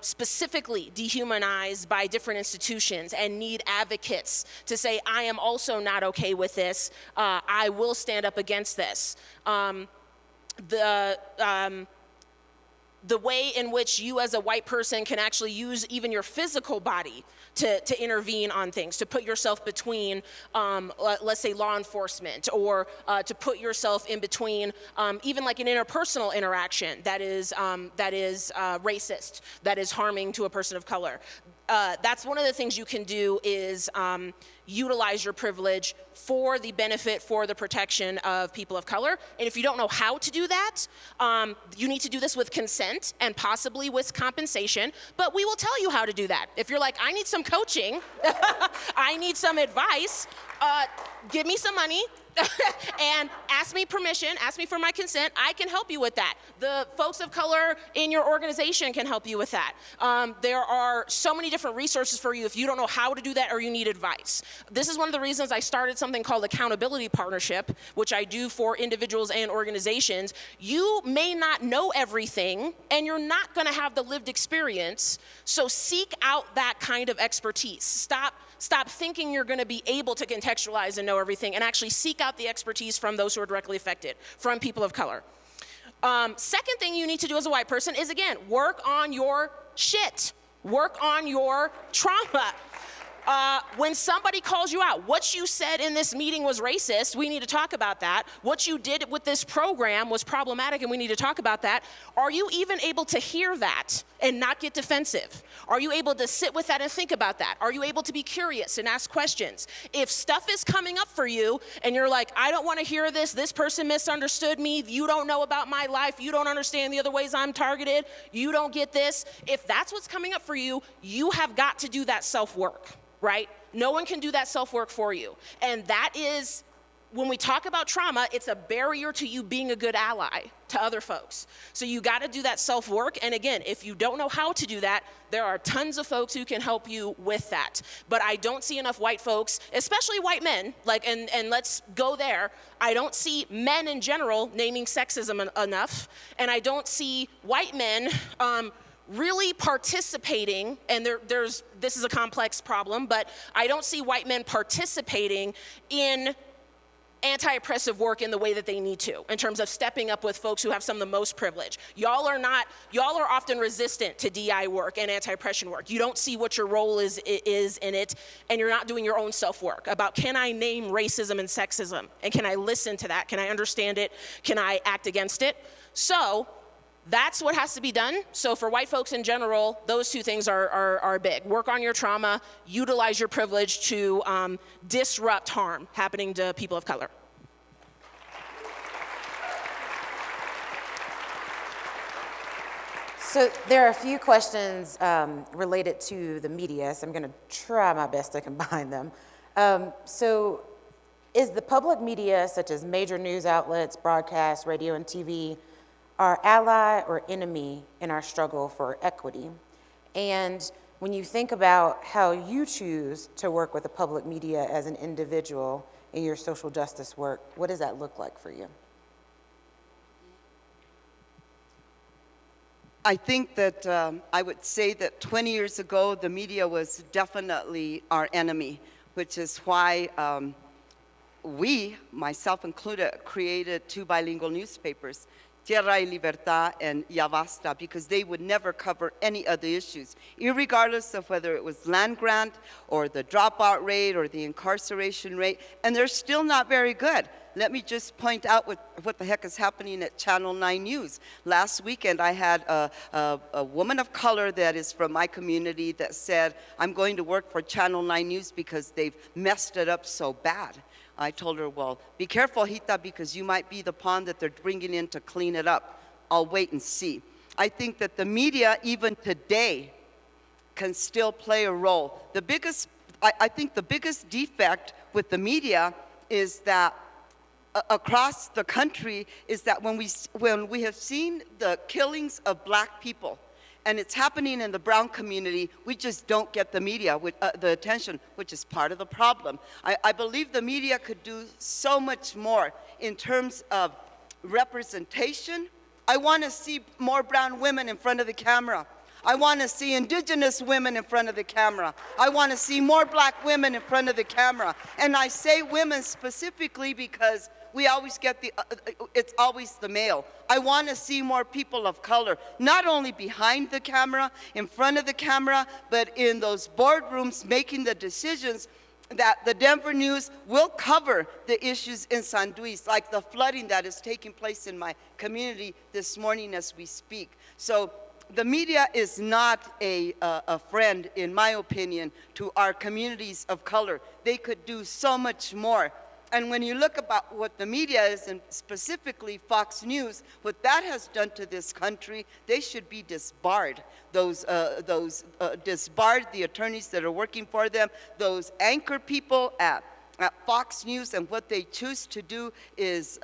S5: specifically dehumanized by different institutions and need advocates to say, I am also not okay with this, I will stand up against this. The way in which you as a white person can actually use even your physical body to intervene on things, to put yourself between, let's say, law enforcement, or to put yourself in between even like an interpersonal interaction that is racist, that is harming to a person of color. That's one of the things you can do is utilize your privilege for the benefit, for the protection of people of color. And if you don't know how to do that, you need to do this with consent and possibly with compensation, but we will tell you how to do that. If you're like, I need some coaching, I need some advice, give me some money, and ask me permission, ask me for my consent, I can help you with that. The folks of color in your organization can help you with that. There are so many different resources for you if you don't know how to do that or you need advice. This is one of the reasons I started something called Accountability Partnership, which I do for individuals and organizations. You may not know everything and you're not gonna have the lived experience, so seek out that kind of expertise. Stop thinking you're going to be able to contextualize and know everything, and actually seek out the expertise from those who are directly affected, from people of color. Second thing you need to do as a white person is, again, work on your shit. Work on your trauma. When somebody calls you out, what you said in this meeting was racist, we need to talk about that. What you did with this program was problematic and we need to talk about that. Are you even able to hear that and not get defensive? Are you able to sit with that and think about that? Are you able to be curious and ask questions? If stuff is coming up for you and you're like, I don't want to hear this, this person misunderstood me, you don't know about my life, you don't understand the other ways I'm targeted, you don't get this. If that's what's coming up for you, you have got to do that self-work. Right? No one can do that self-work for you. And that is, when we talk about trauma, it's a barrier to you being a good ally to other folks. So you got to do that self-work. And again, if you don't know how to do that, there are tons of folks who can help you with that. But I don't see enough white folks, especially white men, and let's go there. I don't see men in general naming sexism enough. And I don't see white men really participating, and this is a complex problem, but I don't see white men participating in anti-oppressive work in the way that they need to, in terms of stepping up with folks who have some of the most privilege. Y'all are often resistant to DI work and anti-oppression work. You don't see what your role is in it, and you're not doing your own self-work about, can I name racism and sexism? And can I listen to that? Can I understand it? Can I act against it? So that's what has to be done. So for white folks in general, those two things are big. Work on your trauma, utilize your privilege to disrupt harm happening to people of color.
S1: So there are a few questions related to the media, so I'm going to try my best to combine them. So is the public media, such as major news outlets, broadcast, radio, and TV, our ally or enemy in our struggle for equity? And when you think about how you choose to work with the public media as an individual in your social justice work, what does that look like for you?
S3: I think that I would say that 20 years ago, the media was definitely our enemy, which is why we, myself included, created 2 bilingual newspapers, Tierra y Libertad and Ya Basta, because they would never cover any other issues, irregardless of whether it was land grant or the dropout rate or the incarceration rate, and they're still not very good. Let me just point out what the heck is happening at Channel 9 News. Last weekend, I had a woman of color that is from my community that said, I'm going to work for Channel 9 News because they've messed it up so bad. I told her, well, be careful, Hita, because you might be the pawn that they're bringing in to clean it up. I'll wait and see. I think that the media, even today, can still play a role. I think the biggest defect with the media is that across the country is that when we have seen the killings of black people, and it's happening in the brown community, we just don't get the media, with, the attention, which is part of the problem. I believe the media could do so much more in terms of representation. I want to see more brown women in front of the camera. I want to see indigenous women in front of the camera. I want to see more black women in front of the camera. And I say women specifically because we always get it's always the male. I want to see more people of color, not only behind the camera, in front of the camera, but in those boardrooms making the decisions that the Denver News will cover the issues in San Luis, like the flooding that is taking place in my community this morning as we speak. So the media is not a friend, in my opinion, to our communities of color. They could do so much more. And when you look about what the media is, and specifically Fox News, what that has done to this country, they should be disbarred. Disbarred the attorneys that are working for them, those anchor people at Fox News, and what they choose to do is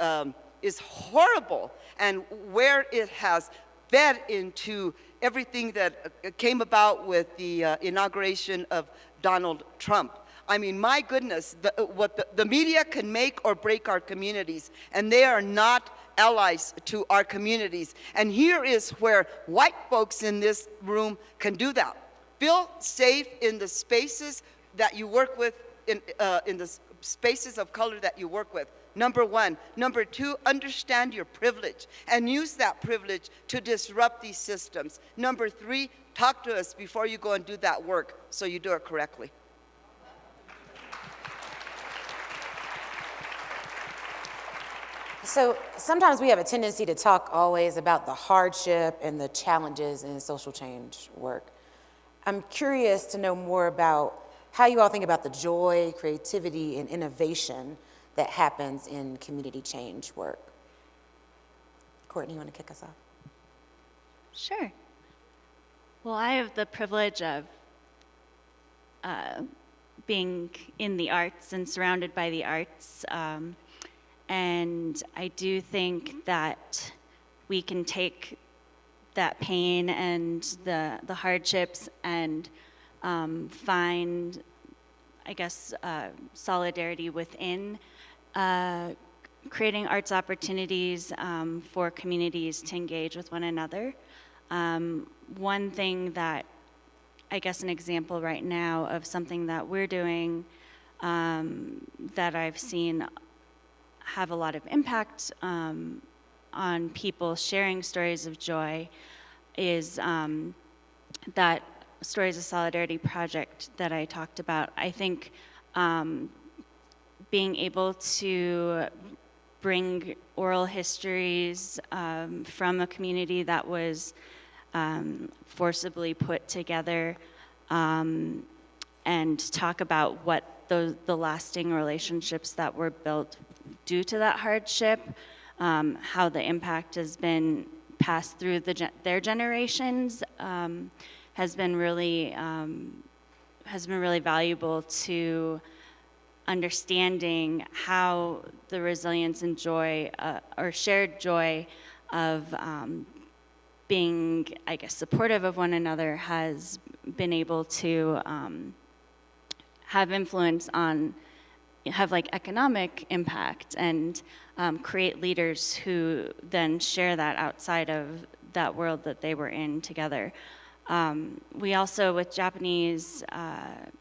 S3: horrible. And where it has fed into everything that came about with the inauguration of Donald Trump. I mean, my goodness, what the media can make or break our communities, and they are not allies to our communities. And here is where white folks in this room can do that. Feel safe in the spaces that you work with, in the spaces of color that you work with. Number one. Number two, understand your privilege and use that privilege to disrupt these systems. Number three, talk to us before you go and do that work so you do it correctly.
S1: So sometimes we have a tendency to talk always about the hardship and the challenges in social change work. I'm curious to know more about how you all think about the joy, creativity, and innovation that happens in community change work. Courtney, you want to kick us off?
S4: Sure. Well, I have the privilege of being in the arts and surrounded by the arts. And I do think that we can take that pain and the hardships and find, I guess, solidarity within creating arts opportunities for communities to engage with one another. One thing that, I guess an example right now of something that we're doing that I've seen have a lot of impact on people sharing stories of joy is that Stories of Solidarity project that I talked about. I think being able to bring oral histories from a community that was forcibly put together and talk about what the lasting relationships that were built due to that hardship, how the impact has been passed through their generations, has been really valuable to understanding how the resilience and joy or shared joy of being, I guess, supportive of one another has been able to have influence on, have like economic impact and create leaders who then share that outside of that world that they were in together. We also, with Japanese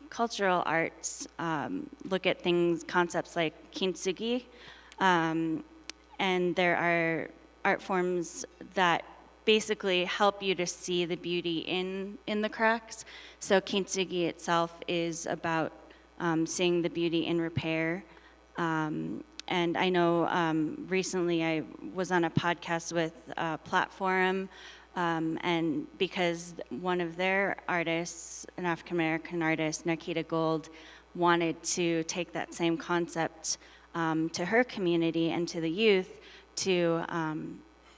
S4: cultural arts, look at concepts like kintsugi, and there are art forms that basically help you to see the beauty in the cracks. So kintsugi itself is about seeing the beauty in repair. And I know recently I was on a podcast with Platform, and because one of their artists, an African-American artist, Narkita Gold, wanted to take that same concept to her community and to the youth to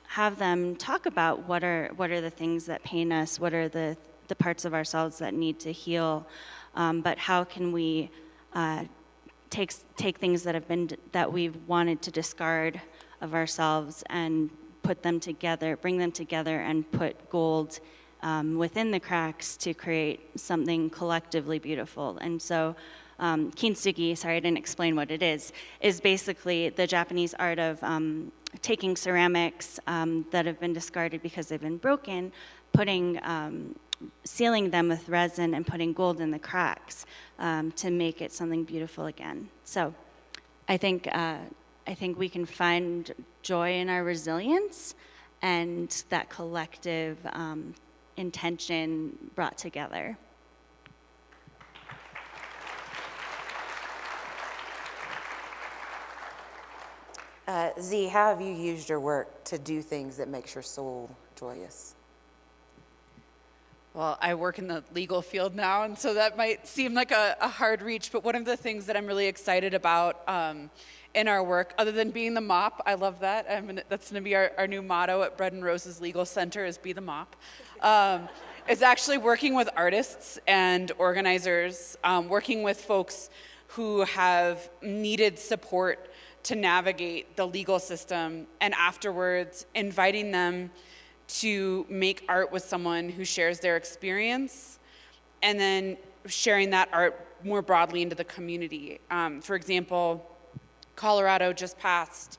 S4: have them talk about what are the things that pain us, what are the parts of ourselves that need to heal, but how can we take things that we've wanted to discard of ourselves and put them together, bring them together, and put gold within the cracks to create something collectively beautiful. And so kintsugi, sorry I didn't explain what it is basically the Japanese art of taking ceramics that have been discarded because they've been broken, sealing them with resin and putting gold in the cracks to make it something beautiful again. So I think we can find joy in our resilience and that collective intention brought together.
S1: Z, how have you used your work to do things that makes your soul joyous?
S2: Well, I work in the legal field now, and so that might seem like a hard reach, but one of the things that I'm really excited about in our work, other than being the mop, I love that. That's going to be our new motto at Bread and Roses Legal Center is be the mop. It's actually working with artists and organizers, working with folks who have needed support to navigate the legal system, and afterwards inviting them to make art with someone who shares their experience, and then sharing that art more broadly into the community. For example, Colorado just passed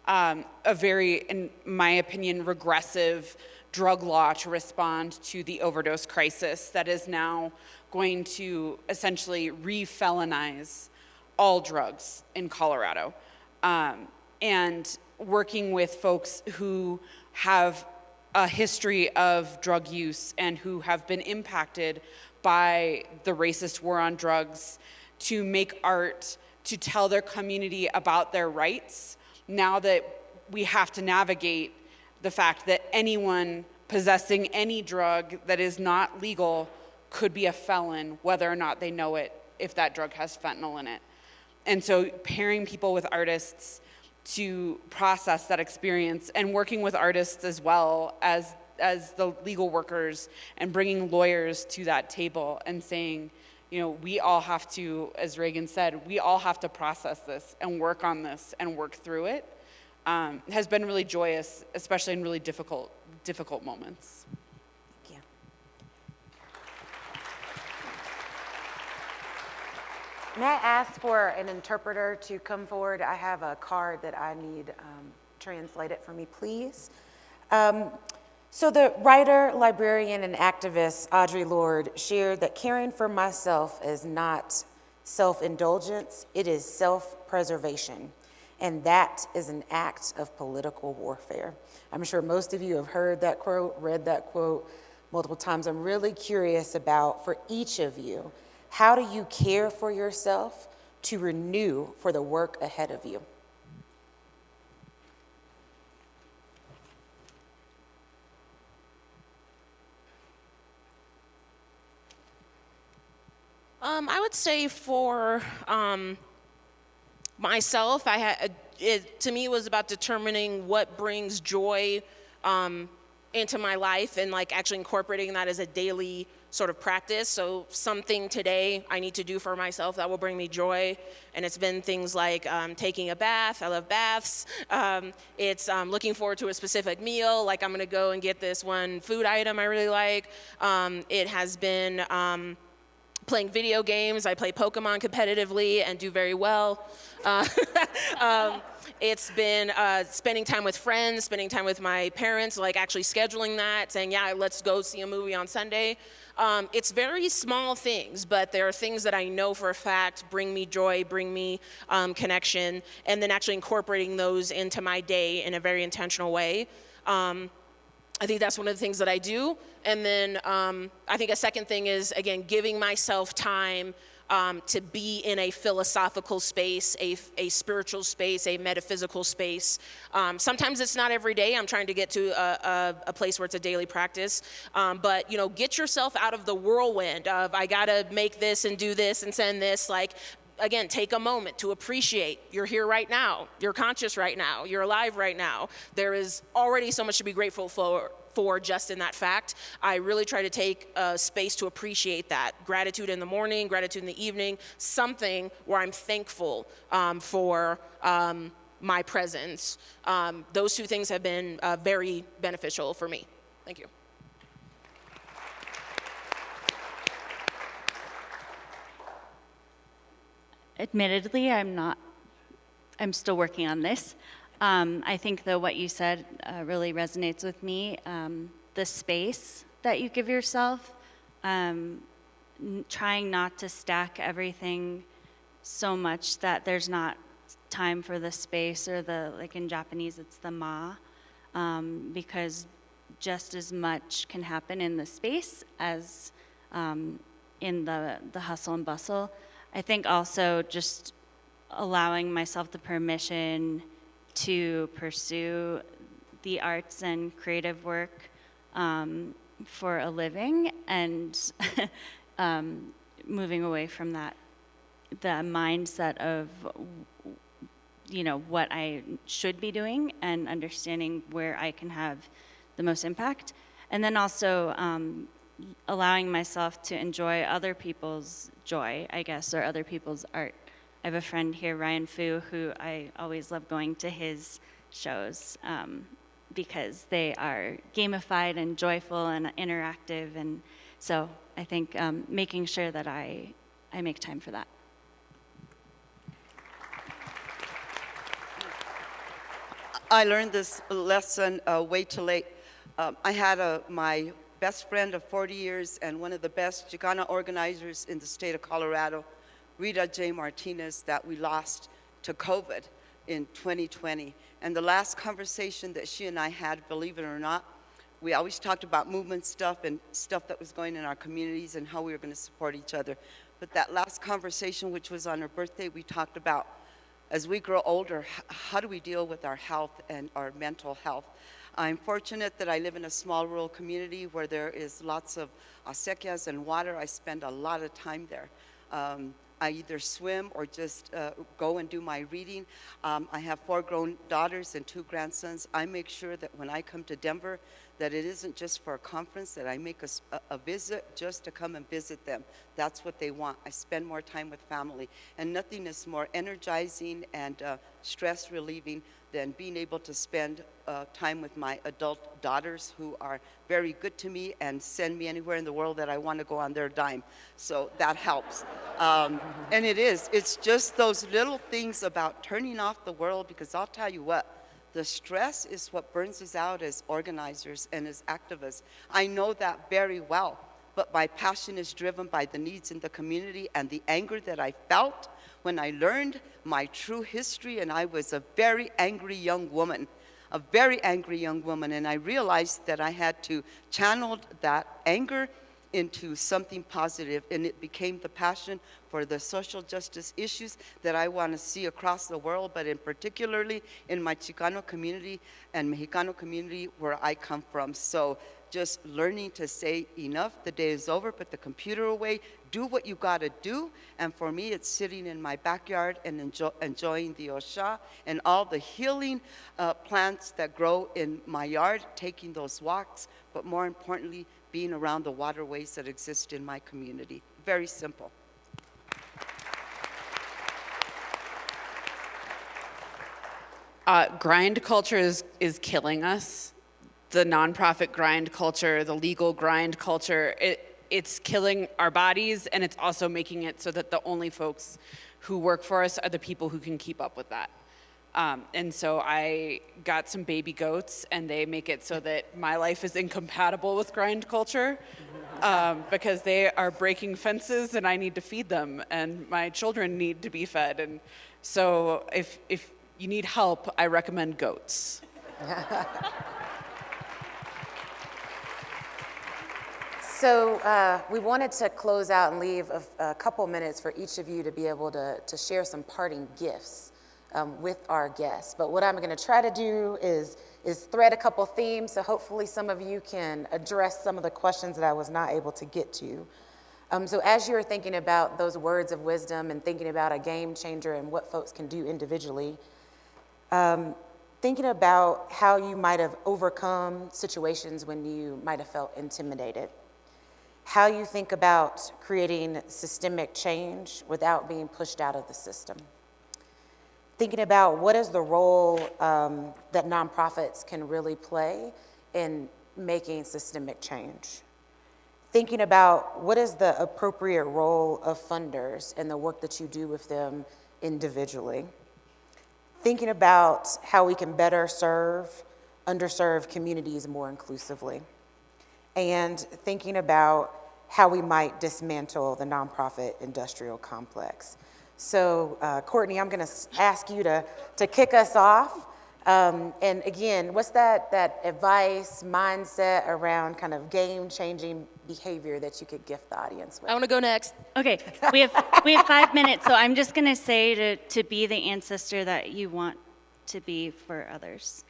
S2: a very, in my opinion, regressive drug law to respond to the overdose crisis that is now going to essentially re-felonize all drugs in Colorado. And working with folks who have a history of drug use and who have been impacted by the racist war on drugs to make art to tell their community about their rights, now that we have to navigate the fact that anyone possessing any drug that is not legal could be a felon, whether or not they know it, if that drug has fentanyl in it. And so pairing people with artists to process that experience, and working with artists as well as the legal workers, and bringing lawyers to that table and saying, you know, we all have to, as Reagan said, we all have to process this and work on this and work through it, has been really joyous, especially in really difficult moments.
S1: Thank you. May I ask for an interpreter to come forward? I have a card that I need translated for me, please. So the writer, librarian, and activist Audre Lorde shared that caring for myself is not self-indulgence, it is self-preservation. And that is an act of political warfare. I'm sure most of you have heard that quote, read that quote multiple times. I'm really curious about, for each of you, how do you care for yourself to renew for the work ahead of you?
S5: I would say for myself, to me it was about determining what brings joy into my life, and like actually incorporating that as a daily sort of practice. So something today I need to do for myself that will bring me joy. And it's been things like taking a bath. I love baths. It's looking forward to a specific meal, like I'm gonna go and get this one food item I really like. It has been playing video games. I play Pokemon competitively and do very well. It's been spending time with friends, spending time with my parents, like actually scheduling that, saying, yeah, let's go see a movie on Sunday. It's very small things, but there are things that I know for a fact bring me joy, bring me connection, and then actually incorporating those into my day in a very intentional way. I think that's one of the things that I do. And then I think a second thing is, again, giving myself time to be in a philosophical space, a spiritual space, a metaphysical space. Sometimes it's not every day. I'm trying to get to a place where it's a daily practice. But, you know, get yourself out of the whirlwind of I gotta make this and do this and send this. Like, again, take a moment to appreciate you're here right now, you're conscious right now, you're alive right now. There is already so much to be grateful for just in that fact. I really try to take space to appreciate that. Gratitude in the morning, gratitude in the evening, something where I'm thankful for my presence. Those two things have been very beneficial for me. Thank you.
S4: Admittedly, I'm still working on this. I think, though, what you said really resonates with me. The space that you give yourself, trying not to stack everything so much that there's not time for the space, or like in Japanese, it's the ma, because just as much can happen in the space as in the hustle and bustle. I think also just allowing myself the permission to pursue the arts and creative work for a living, and moving away from the mindset of, you know, what I should be doing, and understanding where I can have the most impact. And then also allowing myself to enjoy other people's joy, I guess, or other people's art. I have a friend here, Ryan Fu, who I always love going to his shows because they are gamified and joyful and interactive. And so I think making sure that I make time for that.
S3: I learned this lesson way too late. I had my best friend of 40 years and one of the best Chicana organizers in the state of Colorado, Rita J. Martinez, that we lost to COVID in 2020. And the last conversation that she and I had, believe it or not, we always talked about movement stuff and stuff that was going in our communities and how we were going to support each other. But that last conversation, which was on her birthday, we talked about, as we grow older, how do we deal with our health and our mental health? I'm fortunate that I live in a small rural community where there is lots of acequias and water. I spend a lot of time there. I either swim or just go and do my reading. I have 4 grown daughters and 2 grandsons. I make sure that when I come to Denver, that it isn't just for a conference, that I make a visit just to come and visit them. That's what they want. I spend more time with family. And nothing is more energizing and stress relieving than being able to spend time with my adult daughters, who are very good to me and send me anywhere in the world that I want to go on their dime. So that helps. And it's just those little things about turning off the world, because I'll tell you what, the stress is what burns us out as organizers and as activists. I know that very well, but my passion is driven by the needs in the community and the anger that I felt when I learned my true history, and I was a very angry young woman, and I realized that I had to channel that anger into something positive, and it became the passion for the social justice issues that I want to see across the world, but in particularly in my Chicano community and Mexicano community where I come from. So just learning to say enough, the day is over, put the computer away, do what you gotta do. And for me, it's sitting in my backyard and enjoying the osha and all the healing plants that grow in my yard, taking those walks, but more importantly, being around the waterways that exist in my community. Very simple.
S2: Grind culture is killing us. The nonprofit grind culture, the legal grind culture, it's killing our bodies, and it's also making it so that the only folks who work for us are the people who can keep up with that. And so I got some baby goats, and they make it so that my life is incompatible with grind culture because they are breaking fences, and I need to feed them, and my children need to be fed. And so if you need help, I recommend goats.
S1: So we wanted to close out and leave a couple minutes for each of you to be able to share some parting gifts with our guests. But what I'm going to try to do is thread a couple themes, so hopefully some of you can address some of the questions that I was not able to get to. So as you're thinking about those words of wisdom and thinking about a game changer and what folks can do individually, thinking about how you might have overcome situations when you might have felt intimidated, how you think about creating systemic change without being pushed out of the system, thinking about what is the role that nonprofits can really play in making systemic change, thinking about what is the appropriate role of funders and the work that you do with them individually, thinking about how we can better serve underserved communities more inclusively, and thinking about how we might dismantle the nonprofit industrial complex. So Courtney, I'm gonna ask you to kick us off. And again, what's that advice, mindset around kind of game-changing behavior that you could gift the audience with?
S5: I want to go next.
S4: Okay, we have 5 minutes, so I'm just gonna say to be the ancestor that you want to be for others.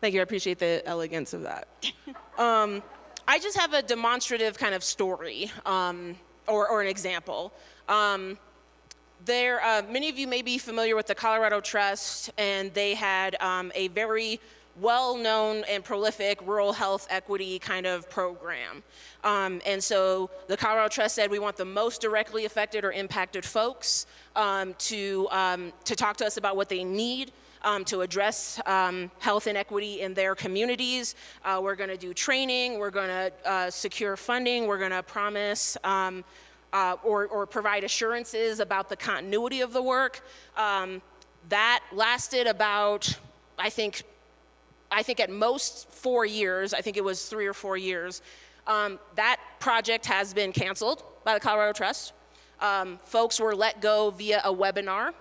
S5: Thank you. I appreciate the elegance of that. I just have a demonstrative kind of story or an example. Many of you may be familiar with the Colorado Trust, and they had a very well-known and prolific rural health equity kind of program. And so the Colorado Trust said we want the most directly affected or impacted folks to talk to us about what they need to address health inequity in their communities. We're going to do training, we're going to secure funding, we're going to promise or provide assurances about the continuity of the work. That lasted about, I think at most 4 years. I think it was 3 or 4 years. That project has been canceled by the Colorado Trust. Folks were let go via a webinar.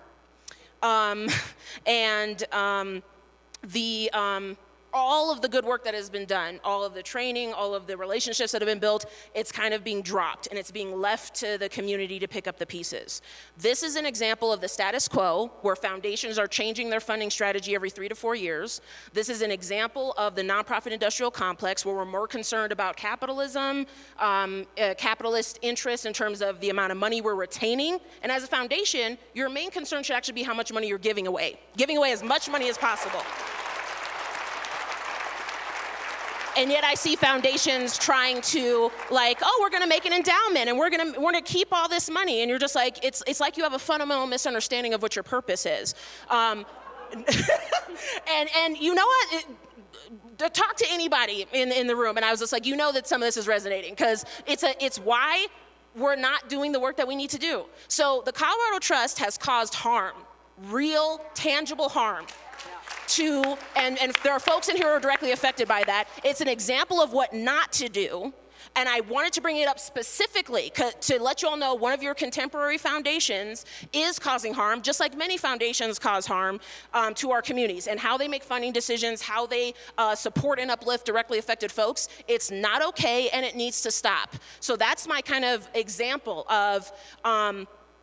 S5: All of the good work that has been done, all of the training, all of the relationships that have been built, it's kind of being dropped, and it's being left to the community to pick up the pieces. This is an example of the status quo, where foundations are changing their funding strategy every 3 to 4 years. This is an example of the nonprofit industrial complex, where we're more concerned about capitalism, capitalist interests in terms of the amount of money we're retaining. And as a foundation, your main concern should actually be how much money you're giving away as much money as possible. And yet I see foundations trying to, like, oh, we're gonna make an endowment and we're gonna keep all this money. And you're just like, it's like you have a fundamental misunderstanding of what your purpose is. And you know what? Talk to anybody in the room, and I was just like, you know that some of this is resonating, because it's why we're not doing the work that we need to do. So the Colorado Trust has caused harm, real, tangible harm. And there are folks in here who are directly affected by that. It's an example of what not to do, and I wanted to bring it up specifically to let you all know one of your contemporary foundations is causing harm, just like many foundations cause harm to our communities, and how they make funding decisions, how they support and uplift directly affected folks. It's not okay, and it needs to stop. So that's my kind of example of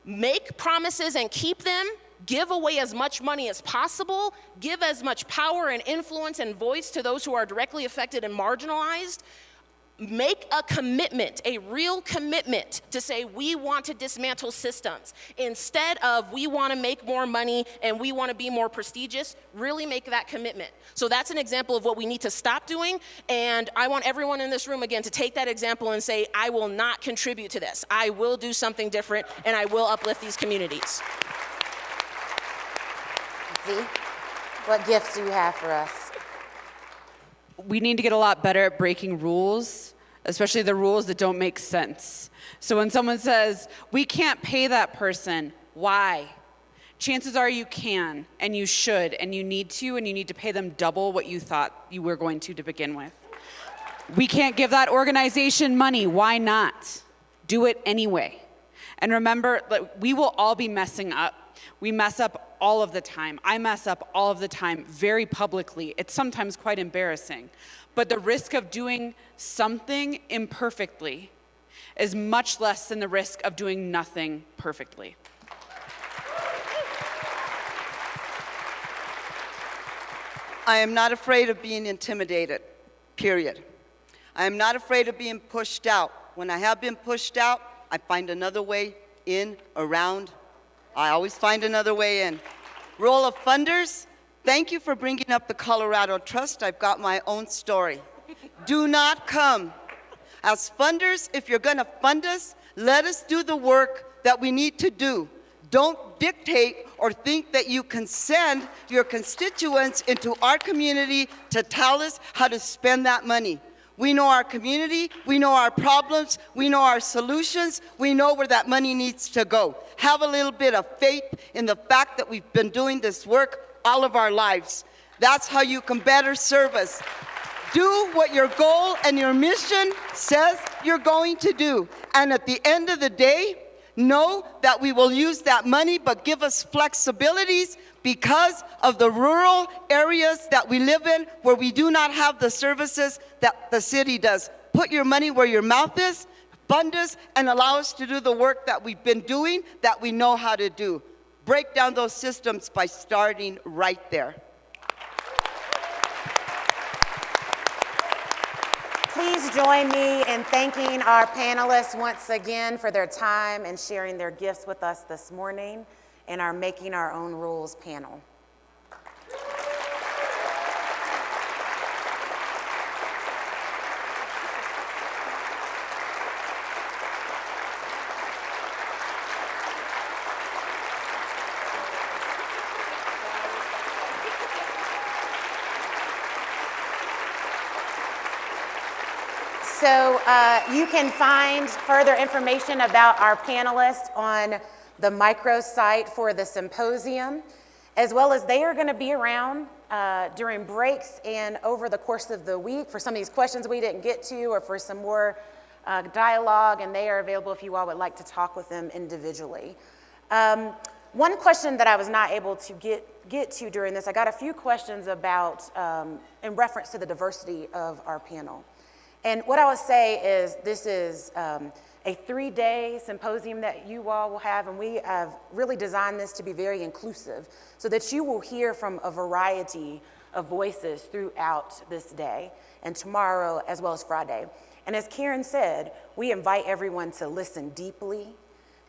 S5: make promises and keep them. Give away as much money as possible, give as much power and influence and voice to those who are directly affected and marginalized, make a commitment, a real commitment to say we want to dismantle systems. Instead of we want to make more money and we want to be more prestigious, really make that commitment. So that's an example of what we need to stop doing. And I want everyone in this room, again, to take that example and say, I will not contribute to this. I will do something different and I will uplift these communities.
S1: Z, what gifts do you have for us?
S2: We need to get a lot better at breaking rules, especially the rules that don't make sense. So when someone says, we can't pay that person, why? Chances are you can, and you should, and you need to pay them double what you thought you were going to begin with. We can't give that organization money, why not? Do it anyway. And remember, we will all be messing up. We mess up all of the time. I mess up all of the time, very publicly. It's sometimes quite embarrassing. But the risk of doing something imperfectly is much less than the risk of doing nothing perfectly.
S3: I am not afraid of being intimidated, period. I am not afraid of being pushed out. When I have been pushed out, I find another way in, around. I always find another way in. Role of funders, thank you for bringing up the Colorado Trust. I've got my own story. Do not come. As funders, if you're going to fund us, let us do the work that we need to do. Don't dictate or think that you can send your constituents into our community to tell us how to spend that money. We know our community, we know our problems, we know our solutions, we know where that money needs to go. Have a little bit of faith in the fact that we've been doing this work all of our lives. That's how you can better serve us. Do what your goal and your mission says you're going to do. And at the end of the day, know that we will use that money, but give us flexibilities because of the rural areas that we live in where we do not have the services that the city does. Put your money where your mouth is, fund us, and allow us to do the work that we've been doing, that we know how to do. Break down those systems by starting right there.
S1: Please join me in thanking our panelists once again for their time and sharing their gifts with us this morning in our Making Our Own Rules panel. So you can find further information about our panelists on the microsite for the symposium, as well as they are going to be around during breaks and over the course of the week for some of these questions we didn't get to or for some more dialogue, and they are available if you all would like to talk with them individually. One question that I was not able to get to during this, I got a few questions about in reference to the diversity of our panel. And what I would say is this is a 3-day symposium that you all will have, and we have really designed this to be very inclusive so that you will hear from a variety of voices throughout this day and tomorrow as well as Friday. And as Karen said, we invite everyone to listen deeply,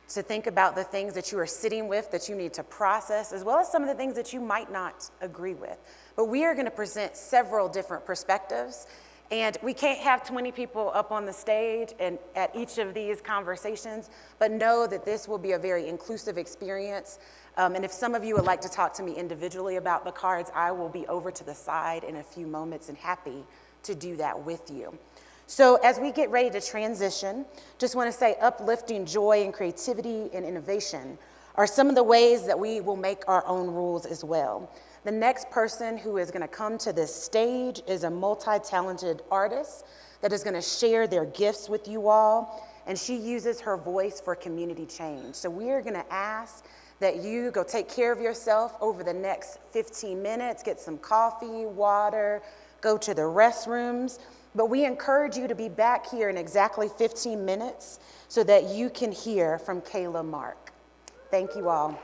S1: to think about the things that you are sitting with that you need to process, as well as some of the things that you might not agree with. But we are going to present several different perspectives. And we can't have 20 people up on the stage and at each of these conversations, but know that this will be a very inclusive experience. And if some of you would like to talk to me individually about the cards, I will be over to the side in a few moments and happy to do that with you. So as we get ready to transition, just want to say uplifting joy and creativity and innovation are some of the ways that we will make our own rules as well. The next person who is going to come to this stage is a multi-talented artist that is going to share their gifts with you all, and she uses her voice for community change. So we are going to ask that you go take care of yourself over the next 15 minutes, get some coffee, water, go to the restrooms, but we encourage you to be back here in exactly 15 minutes so that you can hear from Kayla Mark. Thank you all.